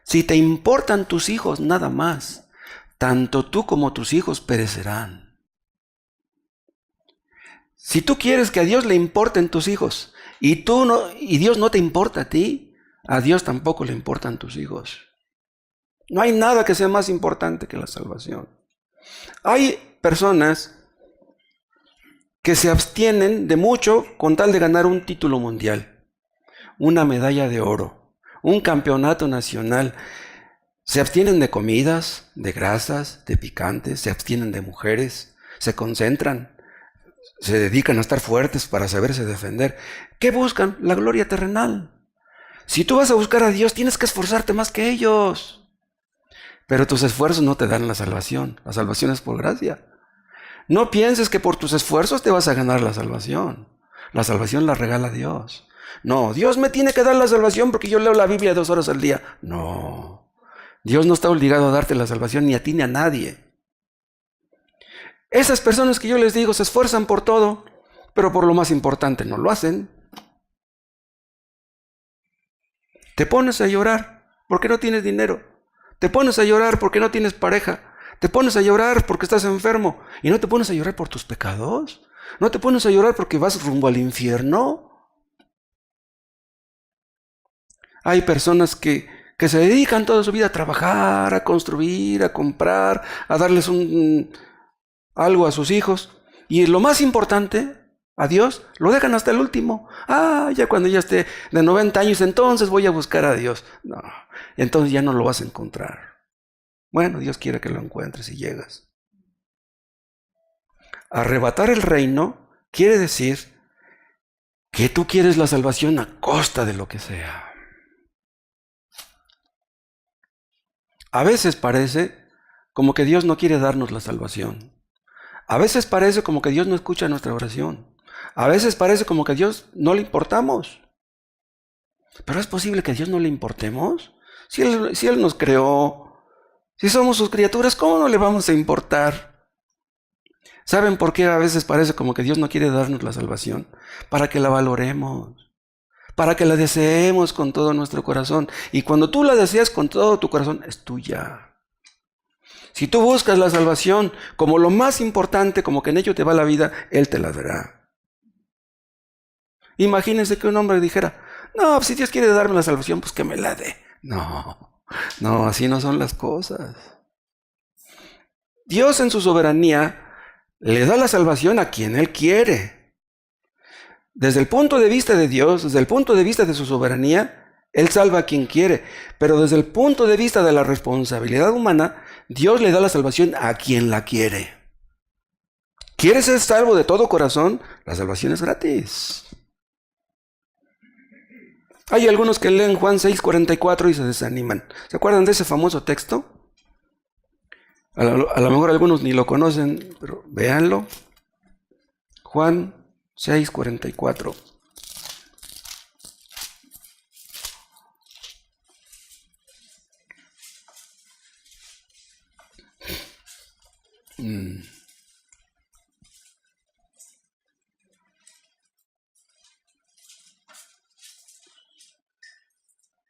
Si te importan tus hijos nada más, tanto tú como tus hijos perecerán. Si tú quieres que a Dios le importen tus hijos y Dios no te importa a ti, a Dios tampoco le importan tus hijos. No hay nada que sea más importante que la salvación. Hay personas que se abstienen de mucho con tal de ganar un título mundial, una medalla de oro, un campeonato nacional. Se abstienen de comidas, de grasas, de picantes, se abstienen de mujeres, se concentran, se dedican a estar fuertes para saberse defender. ¿Qué buscan? La gloria terrenal. Si tú vas a buscar a Dios, tienes que esforzarte más que ellos. Pero tus esfuerzos no te dan la salvación. La salvación es por gracia. No pienses que por tus esfuerzos te vas a ganar la salvación. La salvación la regala Dios. No, Dios me tiene que dar la salvación porque yo leo la Biblia 2 horas al día. No, Dios no está obligado a darte la salvación ni a ti ni a nadie. Esas personas que yo les digo se esfuerzan por todo, pero por lo más importante no lo hacen. Te pones a llorar porque no tienes dinero. Te pones a llorar porque no tienes pareja. Te pones a llorar porque estás enfermo. ¿Y no te pones a llorar por tus pecados? ¿No te pones a llorar porque vas rumbo al infierno? Hay personas que se dedican toda su vida a trabajar, a construir, a comprar, a darles algo a sus hijos. Y lo más importante, a Dios, lo dejan hasta el último. Ya cuando ya esté de 90 años, entonces voy a buscar a Dios. No, entonces ya no lo vas a encontrar. Bueno, Dios quiere que lo encuentres y llegas. Arrebatar el reino quiere decir que tú quieres la salvación a costa de lo que sea. A veces parece como que Dios no quiere darnos la salvación. A veces parece como que Dios no escucha nuestra oración. A veces parece como que a Dios no le importamos. ¿Pero es posible que a Dios no le importemos? Si Él nos creó, si somos sus criaturas, ¿cómo no le vamos a importar? ¿Saben por qué a veces parece como que Dios no quiere darnos la salvación? Para que la valoremos, para que la deseemos con todo nuestro corazón. Y cuando tú la deseas con todo tu corazón, es tuya. Si tú buscas la salvación como lo más importante, como que en ello te va la vida, Él te la dará. Imagínense que un hombre dijera, no, si Dios quiere darme la salvación, pues que me la dé. No, así no son las cosas. Dios en su soberanía le da la salvación a quien Él quiere. Desde el punto de vista de Dios, desde el punto de vista de su soberanía, Él salva a quien quiere. Pero desde el punto de vista de la responsabilidad humana, Dios le da la salvación a quien la quiere. ¿Quieres ser salvo de todo corazón? La salvación es gratis. Hay algunos que leen Juan 6:44 y se desaniman. ¿Se acuerdan de ese famoso texto? A lo mejor algunos ni lo conocen, pero véanlo. Juan 6:44.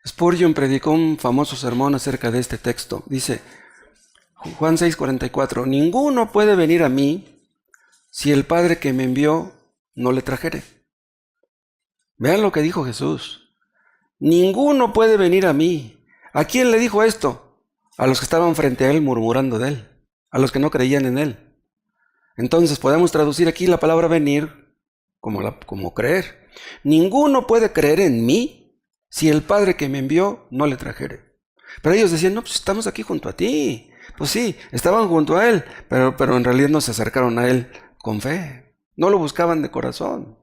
Spurgeon predicó un famoso sermón acerca de este texto. Dice, Juan 6:44, ninguno puede venir a mí si el Padre que me envió no le trajere. Vean lo que dijo Jesús. Ninguno puede venir a mí. ¿A quién le dijo esto? A los que estaban frente a Él murmurando de Él, a los que no creían en Él. Entonces podemos traducir aquí la palabra venir como creer. Ninguno puede creer en mí si el Padre que me envió no le trajere. Pero ellos decían, no, pues estamos aquí junto a ti. Pues sí, estaban junto a Él, pero en realidad no se acercaron a Él con fe. No lo buscaban de corazón.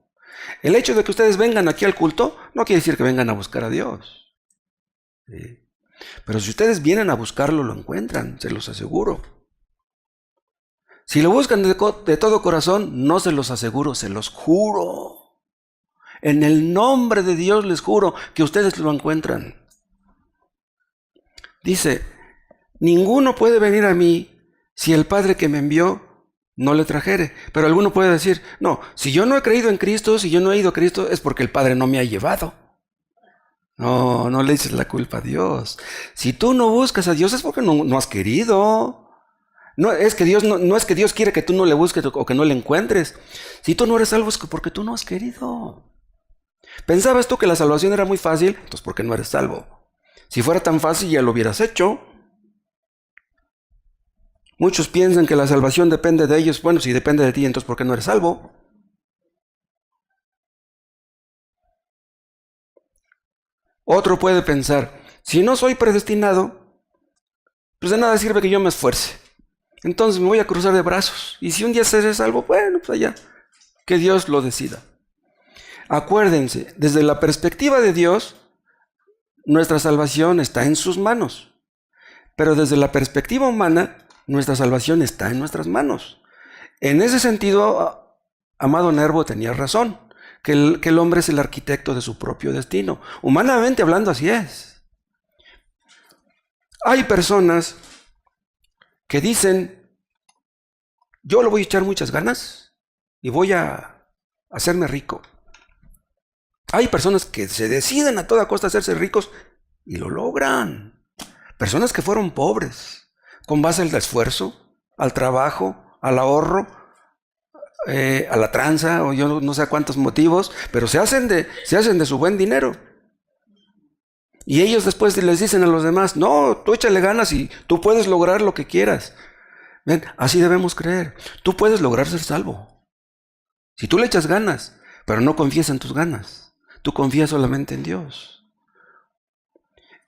El hecho de que ustedes vengan aquí al culto no quiere decir que vengan a buscar a Dios. ¿Sí? Pero si ustedes vienen a buscarlo, lo encuentran, se los aseguro. Si lo buscan de todo corazón, no se los aseguro, se los juro. En el nombre de Dios les juro que ustedes lo encuentran. Dice, ninguno puede venir a mí si el Padre que me envió no le trajere. Pero alguno puede decir, no, si yo no he creído en Cristo, si yo no he ido a Cristo, es porque el Padre no me ha llevado. No le dices la culpa a Dios. Si tú no buscas a Dios es porque no has querido. No es que Dios quiere que tú no le busques o que no le encuentres. Si tú no eres salvo es porque tú no has querido. ¿Pensabas tú que la salvación era muy fácil? Entonces, ¿por qué no eres salvo? Si fuera tan fácil, ya lo hubieras hecho. Muchos piensan que la salvación depende de ellos. Bueno, si depende de ti, entonces ¿por qué no eres salvo? Otro puede pensar, si no soy predestinado, pues de nada sirve que yo me esfuerce. Entonces me voy a cruzar de brazos. Y si un día seré salvo, bueno, pues allá, que Dios lo decida. Acuérdense, desde la perspectiva de Dios, nuestra salvación está en sus manos. Pero desde la perspectiva humana, nuestra salvación está en nuestras manos. En ese sentido, Amado Nervo tenía razón, que el hombre es el arquitecto de su propio destino. Humanamente hablando, así es. Hay personas que dicen, yo le voy a echar muchas ganas y voy a hacerme rico. Hay personas que se deciden a toda costa hacerse ricos y lo logran. Personas que fueron pobres, con base al esfuerzo, al trabajo, al ahorro, a la tranza, o yo no sé a cuántos motivos, pero se hacen de su buen dinero. Y ellos después les dicen a los demás, no, tú échale ganas y tú puedes lograr lo que quieras. Ven, así debemos creer. Tú puedes lograr ser salvo. Si tú le echas ganas, pero no confías en tus ganas, tú confías solamente en Dios.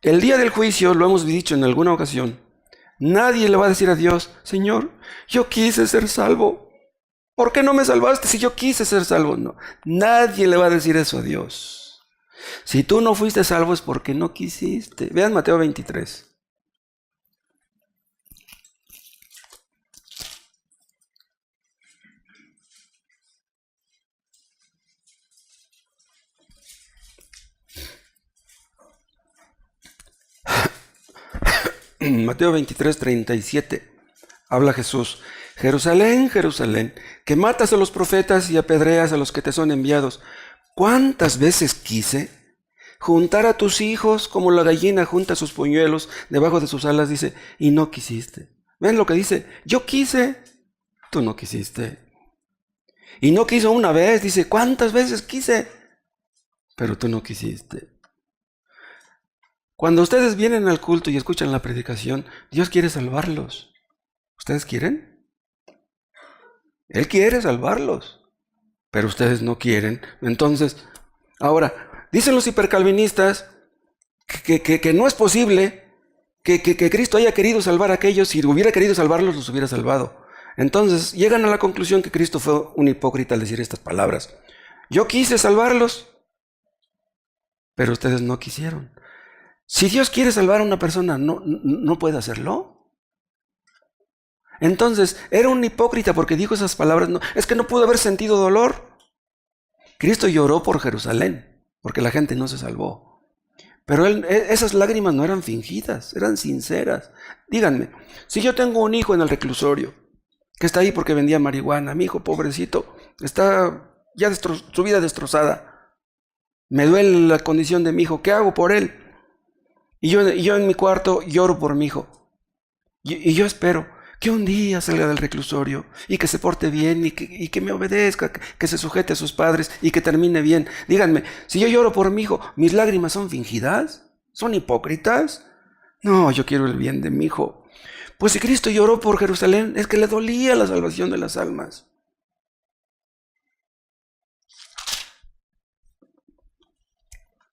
El día del juicio, lo hemos dicho en alguna ocasión, nadie le va a decir a Dios, Señor, yo quise ser salvo. ¿Por qué no me salvaste si yo quise ser salvo? No, nadie le va a decir eso a Dios. Si tú no fuiste salvo es porque no quisiste. Vean Mateo 23. Mateo 23, 37. Habla Jesús. Jerusalén, Jerusalén, que matas a los profetas y apedreas a los que te son enviados. ¿Cuántas veces quise juntar a tus hijos como la gallina junta sus polluelos debajo de sus alas? Dice, y no quisiste. ¿Ven lo que dice? Yo quise, tú no quisiste. Y no quiso una vez, dice, ¿cuántas veces quise? Pero tú no quisiste. Cuando ustedes vienen al culto y escuchan la predicación, Dios quiere salvarlos. ¿Ustedes quieren? Él quiere salvarlos, pero ustedes no quieren. Entonces, ahora, dicen los hipercalvinistas que no es posible que Cristo haya querido salvar a aquellos. Si hubiera querido salvarlos, los hubiera salvado. Entonces, llegan a la conclusión que Cristo fue un hipócrita al decir estas palabras. Yo quise salvarlos, pero ustedes no quisieron. Si Dios quiere salvar a una persona, ¿no puede hacerlo? Entonces, era un hipócrita porque dijo esas palabras. No, es que no pudo haber sentido dolor. Cristo lloró por Jerusalén, porque la gente no se salvó. Pero esas lágrimas no eran fingidas, eran sinceras. Díganme, si yo tengo un hijo en el reclusorio, que está ahí porque vendía marihuana, mi hijo pobrecito, está ya su vida destrozada. Me duele la condición de mi hijo, ¿qué hago por él? Y yo en mi cuarto lloro por mi hijo. Y yo espero que un día salga del reclusorio y que se porte bien y que me obedezca, que se sujete a sus padres y que termine bien. Díganme, si yo lloro por mi hijo, ¿mis lágrimas son fingidas? ¿Son hipócritas? No, yo quiero el bien de mi hijo. Pues si Cristo lloró por Jerusalén, es que le dolía la salvación de las almas.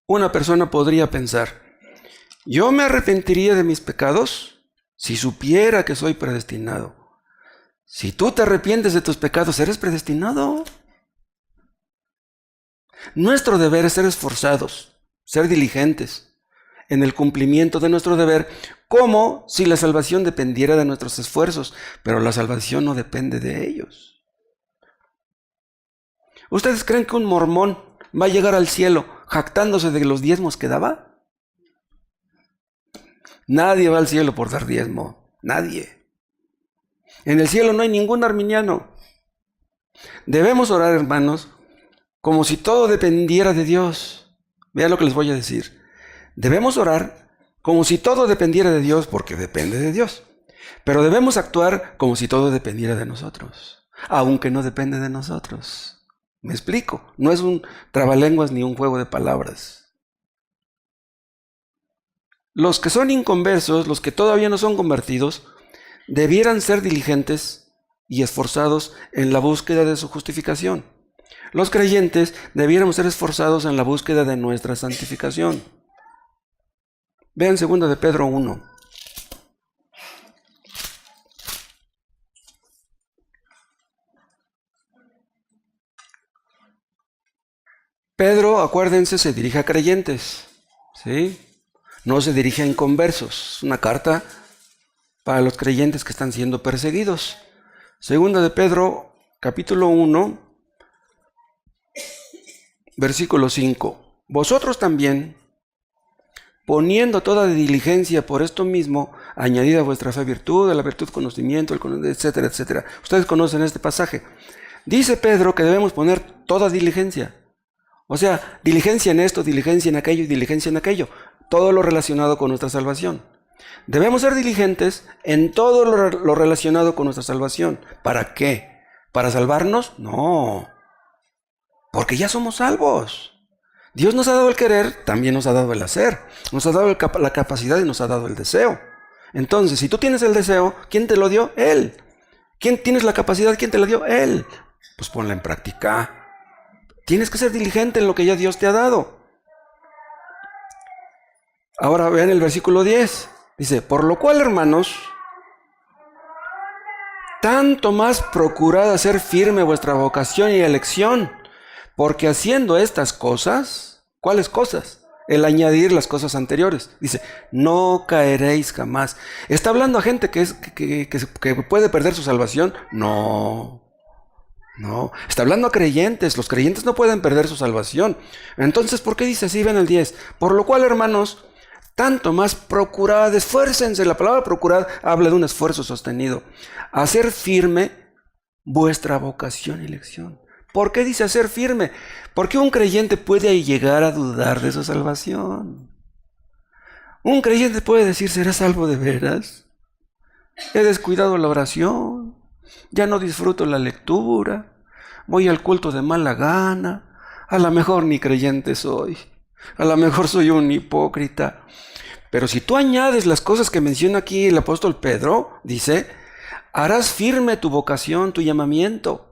Una persona podría pensar, yo me arrepentiría de mis pecados si supiera que soy predestinado. Si tú te arrepientes de tus pecados, eres predestinado. Nuestro deber es ser esforzados, ser diligentes en el cumplimiento de nuestro deber, como si la salvación dependiera de nuestros esfuerzos, pero la salvación no depende de ellos. ¿Ustedes creen que un mormón va a llegar al cielo jactándose de los diezmos que daba? Nadie va al cielo por dar diezmo. Nadie. En el cielo no hay ningún arminiano. Debemos orar, hermanos, como si todo dependiera de Dios. Vean lo que les voy a decir. Debemos orar como si todo dependiera de Dios, porque depende de Dios. Pero debemos actuar como si todo dependiera de nosotros, aunque no depende de nosotros. ¿Me explico? No es un trabalenguas ni un juego de palabras. Los que son inconversos, los que todavía no son convertidos, debieran ser diligentes y esforzados en la búsqueda de su justificación. Los creyentes debiéramos ser esforzados en la búsqueda de nuestra santificación. Vean 2 de Pedro 1. Pedro, acuérdense, se dirige a creyentes, ¿sí? No se dirige a inconversos. Es una carta para los creyentes que están siendo perseguidos. Segunda de Pedro, capítulo 1, versículo 5. Vosotros también, poniendo toda diligencia por esto mismo, añadid a vuestra fe virtud, a la virtud conocimiento, etcétera, etcétera. Ustedes conocen este pasaje. Dice Pedro que debemos poner toda diligencia. O sea, diligencia en esto, diligencia en aquello y diligencia en aquello. Todo lo relacionado con nuestra salvación. Debemos ser diligentes en todo lo relacionado con nuestra salvación. ¿Para qué? ¿Para salvarnos? No. Porque ya somos salvos. Dios nos ha dado el querer, también nos ha dado el hacer. Nos ha dado la capacidad y nos ha dado el deseo. Entonces, si tú tienes el deseo, ¿quién te lo dio? Él. ¿Quién tienes la capacidad? ¿Quién te la dio? Él. Pues ponla en práctica. Tienes que ser diligente en lo que ya Dios te ha dado. Ahora vean el versículo 10. Dice, por lo cual, hermanos, tanto más procurad hacer firme vuestra vocación y elección, porque haciendo estas cosas, ¿cuáles cosas? El añadir las cosas anteriores. Dice, no caeréis jamás. ¿Está hablando a gente que puede perder su salvación? No. Está hablando a creyentes. Los creyentes no pueden perder su salvación. Entonces, ¿por qué dice así? Ven el 10. Por lo cual, hermanos, tanto más procurad, esfuércense. La palabra procurad habla de un esfuerzo sostenido. Hacer firme vuestra vocación y elección. ¿Por qué dice hacer firme? Porque un creyente puede llegar a dudar de su salvación. Un creyente puede decir, ¿será salvo de veras? He descuidado la oración, ya no disfruto la lectura, voy al culto de mala gana, a lo mejor ni creyente soy, a lo mejor soy un hipócrita. Pero si tú añades las cosas que menciona aquí el apóstol Pedro, dice, harás firme tu vocación, tu llamamiento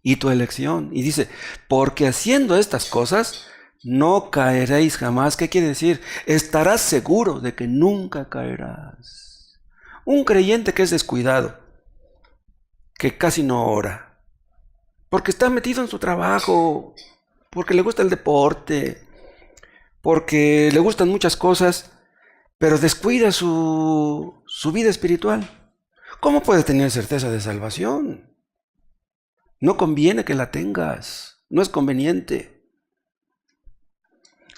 y tu elección. Y dice, porque haciendo estas cosas, no caeréis jamás. ¿Qué quiere decir? Estarás seguro de que nunca caerás. Un creyente que es descuidado, que casi no ora, porque está metido en su trabajo, porque le gusta el deporte, porque le gustan muchas cosas, pero descuida su vida espiritual. ¿Cómo puede tener certeza de salvación? No conviene que la tengas, no es conveniente.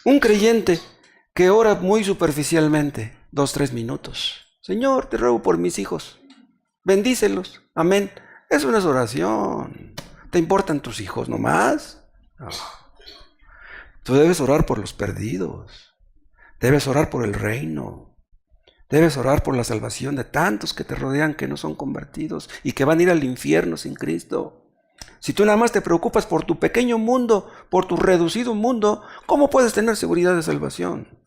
Un creyente que ora muy superficialmente, 2-3 minutos. Señor, te ruego por mis hijos, bendícelos, amén. Eso no es oración. ¿Te importan tus hijos nomás? No. Tú debes orar por los perdidos, debes orar por el reino, debes orar por la salvación de tantos que te rodean que no son convertidos y que van a ir al infierno sin Cristo. Si tú nada más te preocupas por tu pequeño mundo, por tu reducido mundo, ¿cómo puedes tener seguridad de salvación?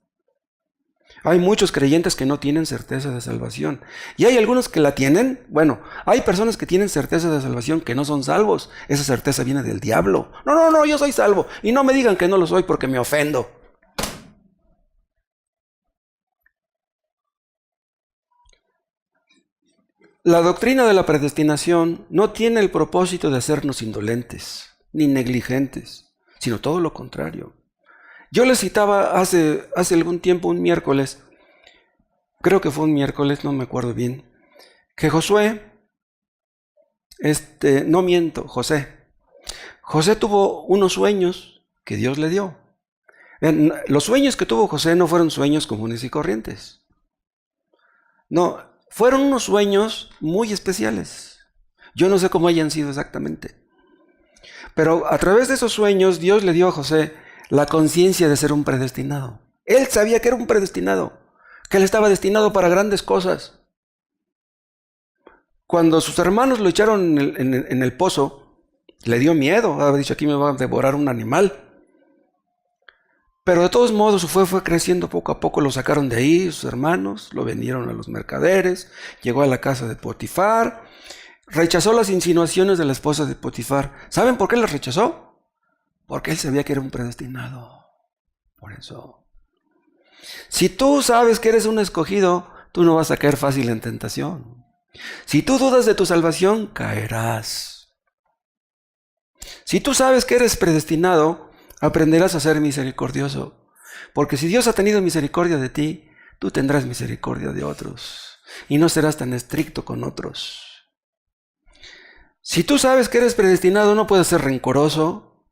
Hay muchos creyentes que no tienen certeza de salvación. Y hay algunos que la tienen. Bueno, hay personas que tienen certeza de salvación que no son salvos. Esa certeza viene del diablo. No, yo soy salvo. Y no me digan que no lo soy porque me ofendo. La doctrina de la predestinación no tiene el propósito de hacernos indolentes ni negligentes, sino todo lo contrario. Yo les citaba hace algún tiempo, un miércoles, creo que fue un miércoles, no me acuerdo bien, que José tuvo unos sueños que Dios le dio. Vean, los sueños que tuvo José no fueron sueños comunes y corrientes. No, fueron unos sueños muy especiales. Yo no sé cómo hayan sido exactamente. Pero a través de esos sueños, Dios le dio a José la conciencia de ser un predestinado. Él sabía que era un predestinado, que él estaba destinado para grandes cosas. Cuando sus hermanos lo echaron en el pozo, le dio miedo. Había dicho, aquí me va a devorar un animal. Pero de todos modos su fe fue creciendo poco a poco, lo sacaron de ahí, sus hermanos, lo vendieron a los mercaderes, llegó a la casa de Potifar, rechazó las insinuaciones de la esposa de Potifar. ¿Saben por qué las rechazó? Porque él sabía que era un predestinado. Por eso. Si tú sabes que eres un escogido, tú no vas a caer fácil en tentación. Si tú dudas de tu salvación, caerás. Si tú sabes que eres predestinado, aprenderás a ser misericordioso, porque si Dios ha tenido misericordia de ti, tú tendrás misericordia de otros. y no serás tan estricto con otros. Si tú sabes que eres predestinado, no puedes ser rencoroso,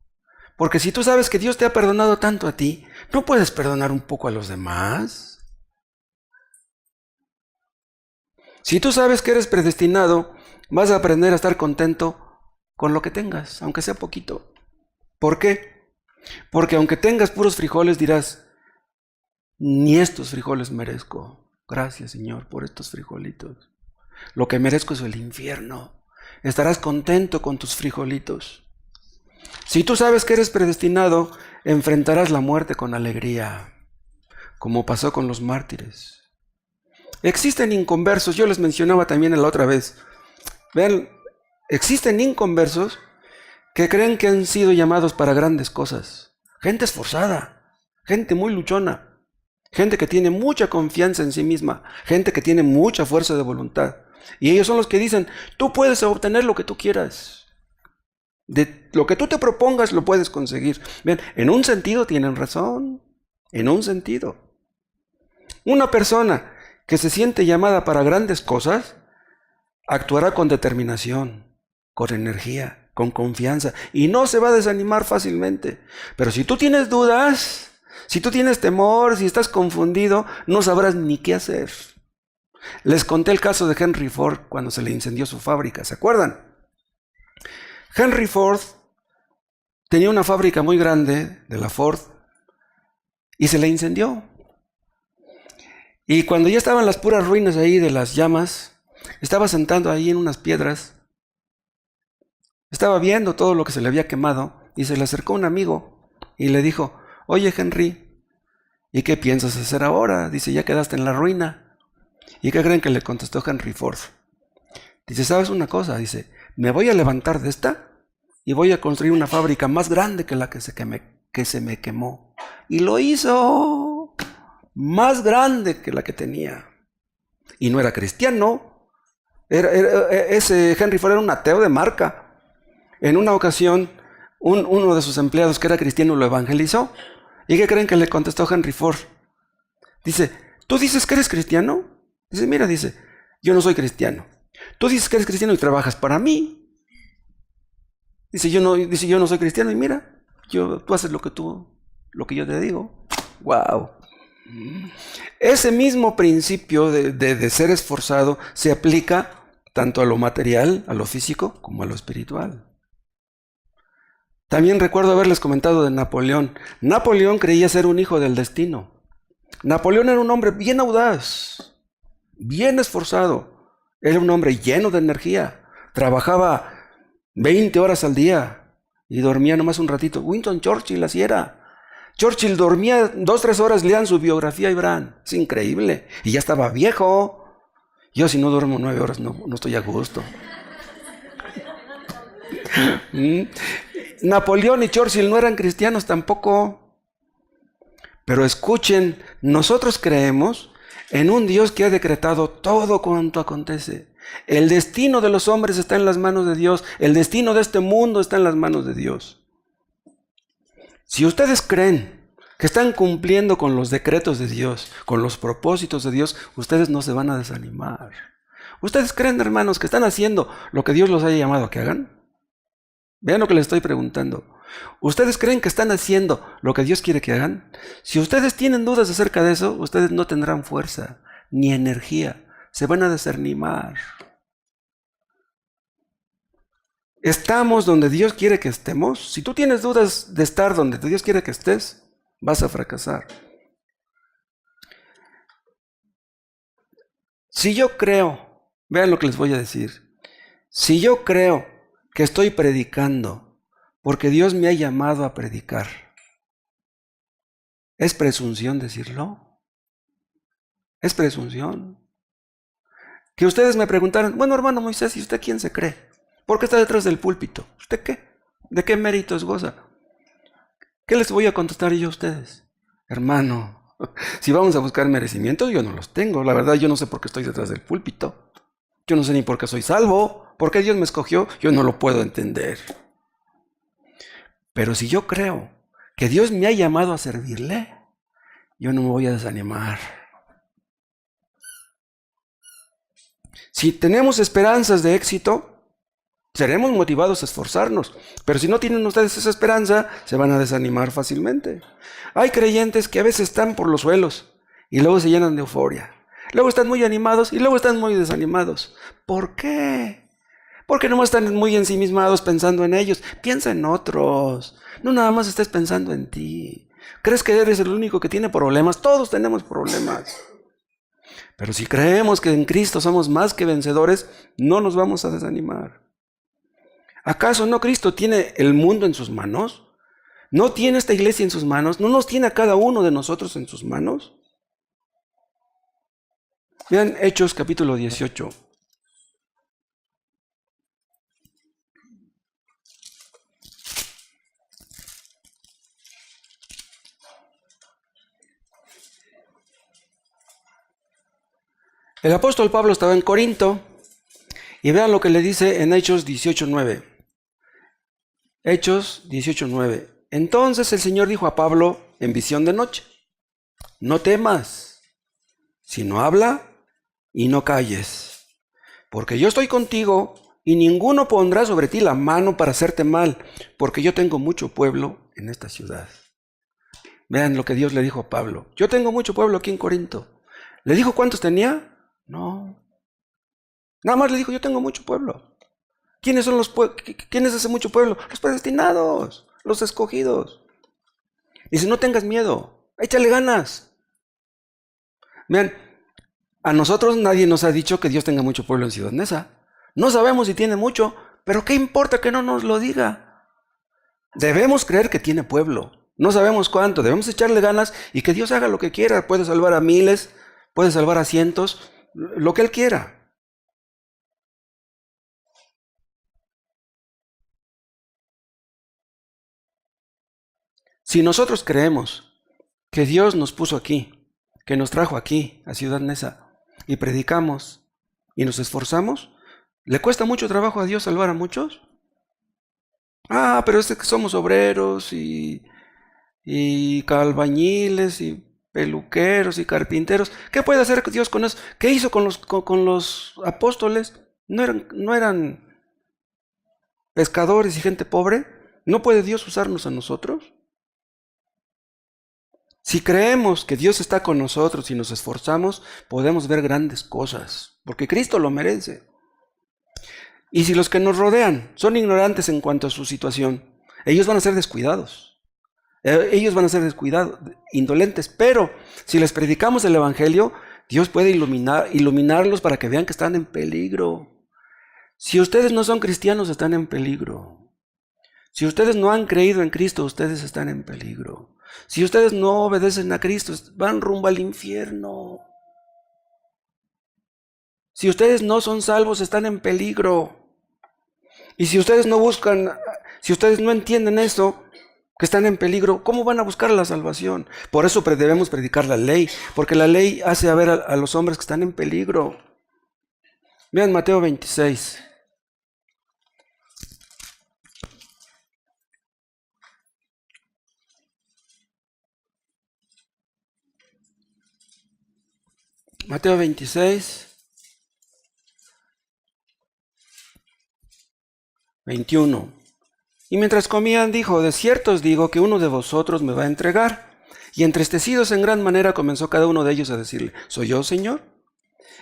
porque si tú sabes que Dios te ha perdonado tanto a ti, ¿no puedes perdonar un poco a los demás? Si tú sabes que eres predestinado, vas a aprender a estar contento con lo que tengas, aunque sea poquito. ¿Por qué? Porque aunque tengas puros frijoles, dirás, ni estos frijoles merezco. Gracias, Señor, por estos frijolitos. Lo que merezco es el infierno. Estarás contento con tus frijolitos. Si tú sabes que eres predestinado, enfrentarás la muerte con alegría, como pasó con los mártires. Existen inconversos, yo les mencionaba también la otra vez. Vean, existen inconversos que creen que han sido llamados para grandes cosas. Gente esforzada, gente muy luchona, gente que tiene mucha confianza en sí misma, gente que tiene mucha fuerza de voluntad. Y ellos son los que dicen, tú puedes obtener lo que tú quieras. De lo que tú te propongas lo puedes conseguir. Vean, en un sentido tienen razón, en un sentido. Una persona que se siente llamada para grandes cosas, actuará con determinación, con energía, con confianza, y no se va a desanimar fácilmente. Pero si tú tienes dudas, si tú tienes temor, si estás confundido, no sabrás ni qué hacer. Les conté el caso de Henry Ford cuando se le incendió su fábrica, ¿se acuerdan? Henry Ford tenía una fábrica muy grande de la Ford y se le incendió. Y cuando ya estaban las puras ruinas ahí de las llamas, estaba sentado ahí en unas piedras, estaba viendo todo lo que se le había quemado y se le acercó un amigo y le dijo, oye Henry, ¿y qué piensas hacer ahora? Dice, ya quedaste en la ruina. ¿Y qué creen que le contestó Henry Ford? Dice, ¿sabes una cosa? Dice, me voy a levantar de esta y voy a construir una fábrica más grande que la que se me quemó. Y lo hizo más grande que la que tenía. Y no era cristiano. Ese Henry Ford era un ateo de marca. En una ocasión, uno de sus empleados que era cristiano lo evangelizó. ¿Y qué creen que le contestó Henry Ford? Dice, ¿tú dices que eres cristiano? Dice, mira, dice, yo no soy cristiano. Tú dices que eres cristiano y trabajas para mí. Dice, yo no soy cristiano y mira, tú haces lo que yo te digo. Wow. Ese mismo principio de ser esforzado se aplica tanto a lo material, a lo físico, como a lo espiritual. También recuerdo haberles comentado de Napoleón. Napoleón creía ser un hijo del destino. Napoleón era un hombre bien audaz, bien esforzado. Era un hombre lleno de energía. Trabajaba 20 horas al día y dormía nomás un ratito. Winston Churchill así era. Churchill dormía 2-3 horas, lean su biografía y verán. Es increíble. Y ya estaba viejo. Yo si no duermo 9 horas no estoy a gusto. Napoleón y Churchill no eran cristianos tampoco. Pero escuchen, nosotros creemos en un Dios que ha decretado todo cuanto acontece. El destino de los hombres está en las manos de Dios. El destino de este mundo está en las manos de Dios. Si ustedes creen que están cumpliendo con los decretos de Dios, con los propósitos de Dios, ustedes no se van a desanimar. ¿Ustedes creen, hermanos, que están haciendo lo que Dios los haya llamado a que hagan? Vean lo que les estoy preguntando. ¿Ustedes creen que están haciendo lo que Dios quiere que hagan? Si ustedes tienen dudas acerca de eso, ustedes no tendrán fuerza ni energía. Se van a desanimar. ¿Estamos donde Dios quiere que estemos? Si tú tienes dudas de estar donde Dios quiere que estés, vas a fracasar. Si yo creo, vean lo que les voy a decir. Si yo creo que estoy predicando porque Dios me ha llamado a predicar, ¿es presunción decirlo? ¿Es presunción? Que ustedes me preguntaran, bueno, hermano Moisés, ¿y usted quién se cree? ¿Por qué está detrás del púlpito? ¿Usted qué? ¿De qué méritos goza? ¿Qué les voy a contestar yo a ustedes? Hermano, si vamos a buscar merecimientos, yo no los tengo. La verdad, yo no sé por qué estoy detrás del púlpito. Yo no sé ni por qué soy salvo. ¿Por qué Dios me escogió? Yo no lo puedo entender. Pero si yo creo que Dios me ha llamado a servirle, yo no me voy a desanimar. Si tenemos esperanzas de éxito, seremos motivados a esforzarnos. Pero si no tienen ustedes esa esperanza, se van a desanimar fácilmente. Hay creyentes que a veces están por los suelos y luego se llenan de euforia. Luego están muy animados y luego están muy desanimados. ¿Por qué? Porque nomás están muy ensimismados pensando en ellos. Piensa en otros. No nada más estés pensando en ti. ¿Crees que eres el único que tiene problemas? Todos tenemos problemas. Pero si creemos que en Cristo somos más que vencedores, no nos vamos a desanimar. ¿Acaso no Cristo tiene el mundo en sus manos? ¿No tiene esta iglesia en sus manos? ¿No nos tiene a cada uno de nosotros en sus manos? Vean Hechos capítulo 18. El apóstol Pablo estaba en Corinto y vean lo que le dice en Hechos 18:9. Hechos 18:9. Entonces el Señor dijo a Pablo en visión de noche: no temas, sino habla y no calles, porque yo estoy contigo y ninguno pondrá sobre ti la mano para hacerte mal, porque yo tengo mucho pueblo en esta ciudad. Vean lo que Dios le dijo a Pablo. Yo tengo mucho pueblo aquí en Corinto. ¿Le dijo cuántos tenía? No. Nada más le dijo, yo tengo mucho pueblo. ¿Quiénes son quién es ese mucho pueblo? Los predestinados, los escogidos. Dice, no tengas miedo, échale ganas. Vean, a nosotros nadie nos ha dicho que Dios tenga mucho pueblo en Ciudad Neza. No sabemos si tiene mucho, pero ¿qué importa que no nos lo diga? Debemos creer que tiene pueblo. No sabemos cuánto, debemos echarle ganas y que Dios haga lo que quiera. Puede salvar a miles, puede salvar a cientos, lo que Él quiera. Si nosotros creemos que Dios nos puso aquí, que nos trajo aquí, a Ciudad Neza, y predicamos y nos esforzamos, ¿le cuesta mucho trabajo a Dios salvar a muchos? Pero es que somos obreros y albañiles y peluqueros y carpinteros. ¿Qué puede hacer Dios con eso? ¿Qué hizo con los apóstoles? ¿No eran pescadores y gente pobre? ¿No puede Dios usarnos a nosotros? Si creemos que Dios está con nosotros y nos esforzamos, podemos ver grandes cosas, porque Cristo lo merece. Y si los que nos rodean son ignorantes en cuanto a su situación, ellos van a ser descuidados. Ellos van a ser descuidados, indolentes, pero si les predicamos el Evangelio, Dios puede iluminarlos para que vean que están en peligro. Si ustedes no son cristianos, están en peligro. Si ustedes no han creído en Cristo, ustedes están en peligro. Si ustedes no obedecen a Cristo, van rumbo al infierno. Si ustedes no son salvos, están en peligro. Y si ustedes no buscan, si ustedes no entienden eso, que están en peligro, ¿cómo van a buscar la salvación? Por eso debemos predicar la ley, porque la ley hace ver a los hombres que están en peligro. Vean Mateo 26. Mateo 26, 21. Y mientras comían dijo, de cierto os digo que uno de vosotros me va a entregar. Y entristecidos en gran manera comenzó cada uno de ellos a decirle, ¿soy yo, Señor?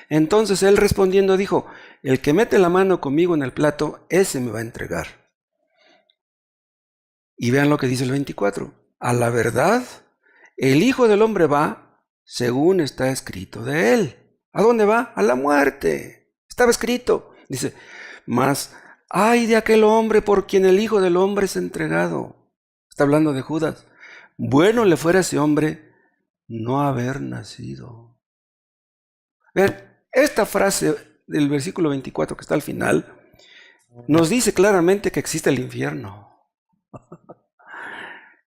Entonces él respondiendo dijo, el que mete la mano conmigo en el plato, ese me va a entregar. Y vean lo que dice el 24. A la verdad, el Hijo del Hombre va según está escrito de él. ¿A dónde va? A la muerte. Estaba escrito. Dice, mas ay de aquel hombre por quien el Hijo del Hombre es entregado. Está hablando de Judas. Bueno le fuera a ese hombre no haber nacido. Vean, esta frase del versículo 24 que está al final nos dice claramente que existe el infierno.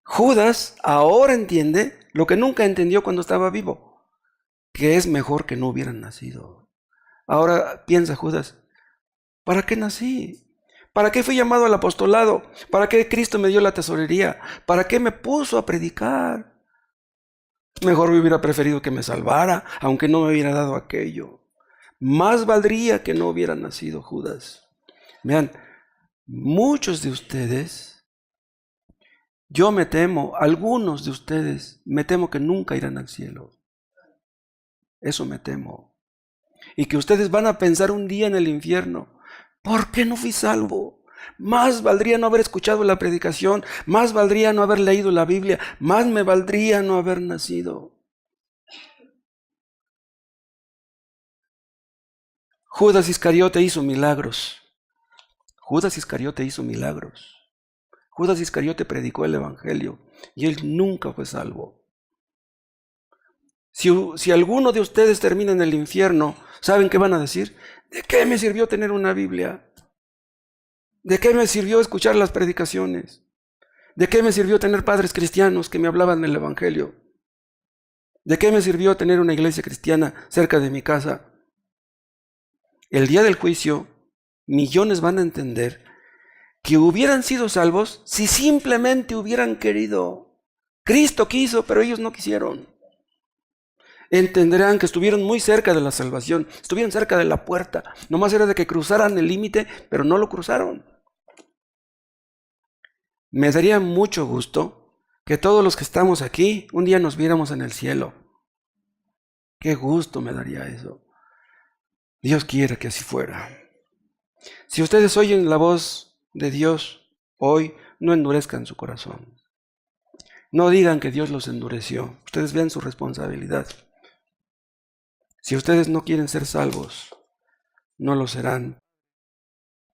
Judas ahora entiende lo que nunca entendió cuando estaba vivo, que es mejor que no hubieran nacido. Ahora piensa Judas, ¿para qué nací? ¿Para qué fui llamado al apostolado? ¿Para qué Cristo me dio la tesorería? ¿Para qué me puso a predicar? Mejor me hubiera preferido que me salvara, aunque no me hubiera dado aquello. Más valdría que no hubiera nacido Judas. Vean, muchos de ustedes, yo me temo, algunos de ustedes, me temo que nunca irán al cielo. Eso me temo. Y que ustedes van a pensar un día en el infierno, ¿por qué no fui salvo? Más valdría no haber escuchado la predicación, más valdría no haber leído la Biblia, más me valdría no haber nacido. Judas Iscariote hizo milagros. Judas Iscariote hizo milagros. Judas Iscariote predicó el Evangelio y él nunca fue salvo. Si alguno de ustedes termina en el infierno, ¿saben qué van a decir? ¿De qué me sirvió tener una Biblia? ¿De qué me sirvió escuchar las predicaciones? ¿De qué me sirvió tener padres cristianos que me hablaban del Evangelio? ¿De qué me sirvió tener una iglesia cristiana cerca de mi casa? El día del juicio, millones van a entender que hubieran sido salvos si simplemente hubieran querido. Cristo quiso, pero ellos no quisieron. Entenderán que estuvieron muy cerca de la salvación, estuvieron cerca de la puerta. Nomás era de que cruzaran el límite, pero no lo cruzaron. Me daría mucho gusto que todos los que estamos aquí un día nos viéramos en el cielo. Qué gusto me daría eso. Dios quiera que así fuera. Si ustedes oyen la voz de Dios hoy, no endurezcan su corazón. No digan que Dios los endureció. Ustedes vean su responsabilidad. Si ustedes no quieren ser salvos, no lo serán.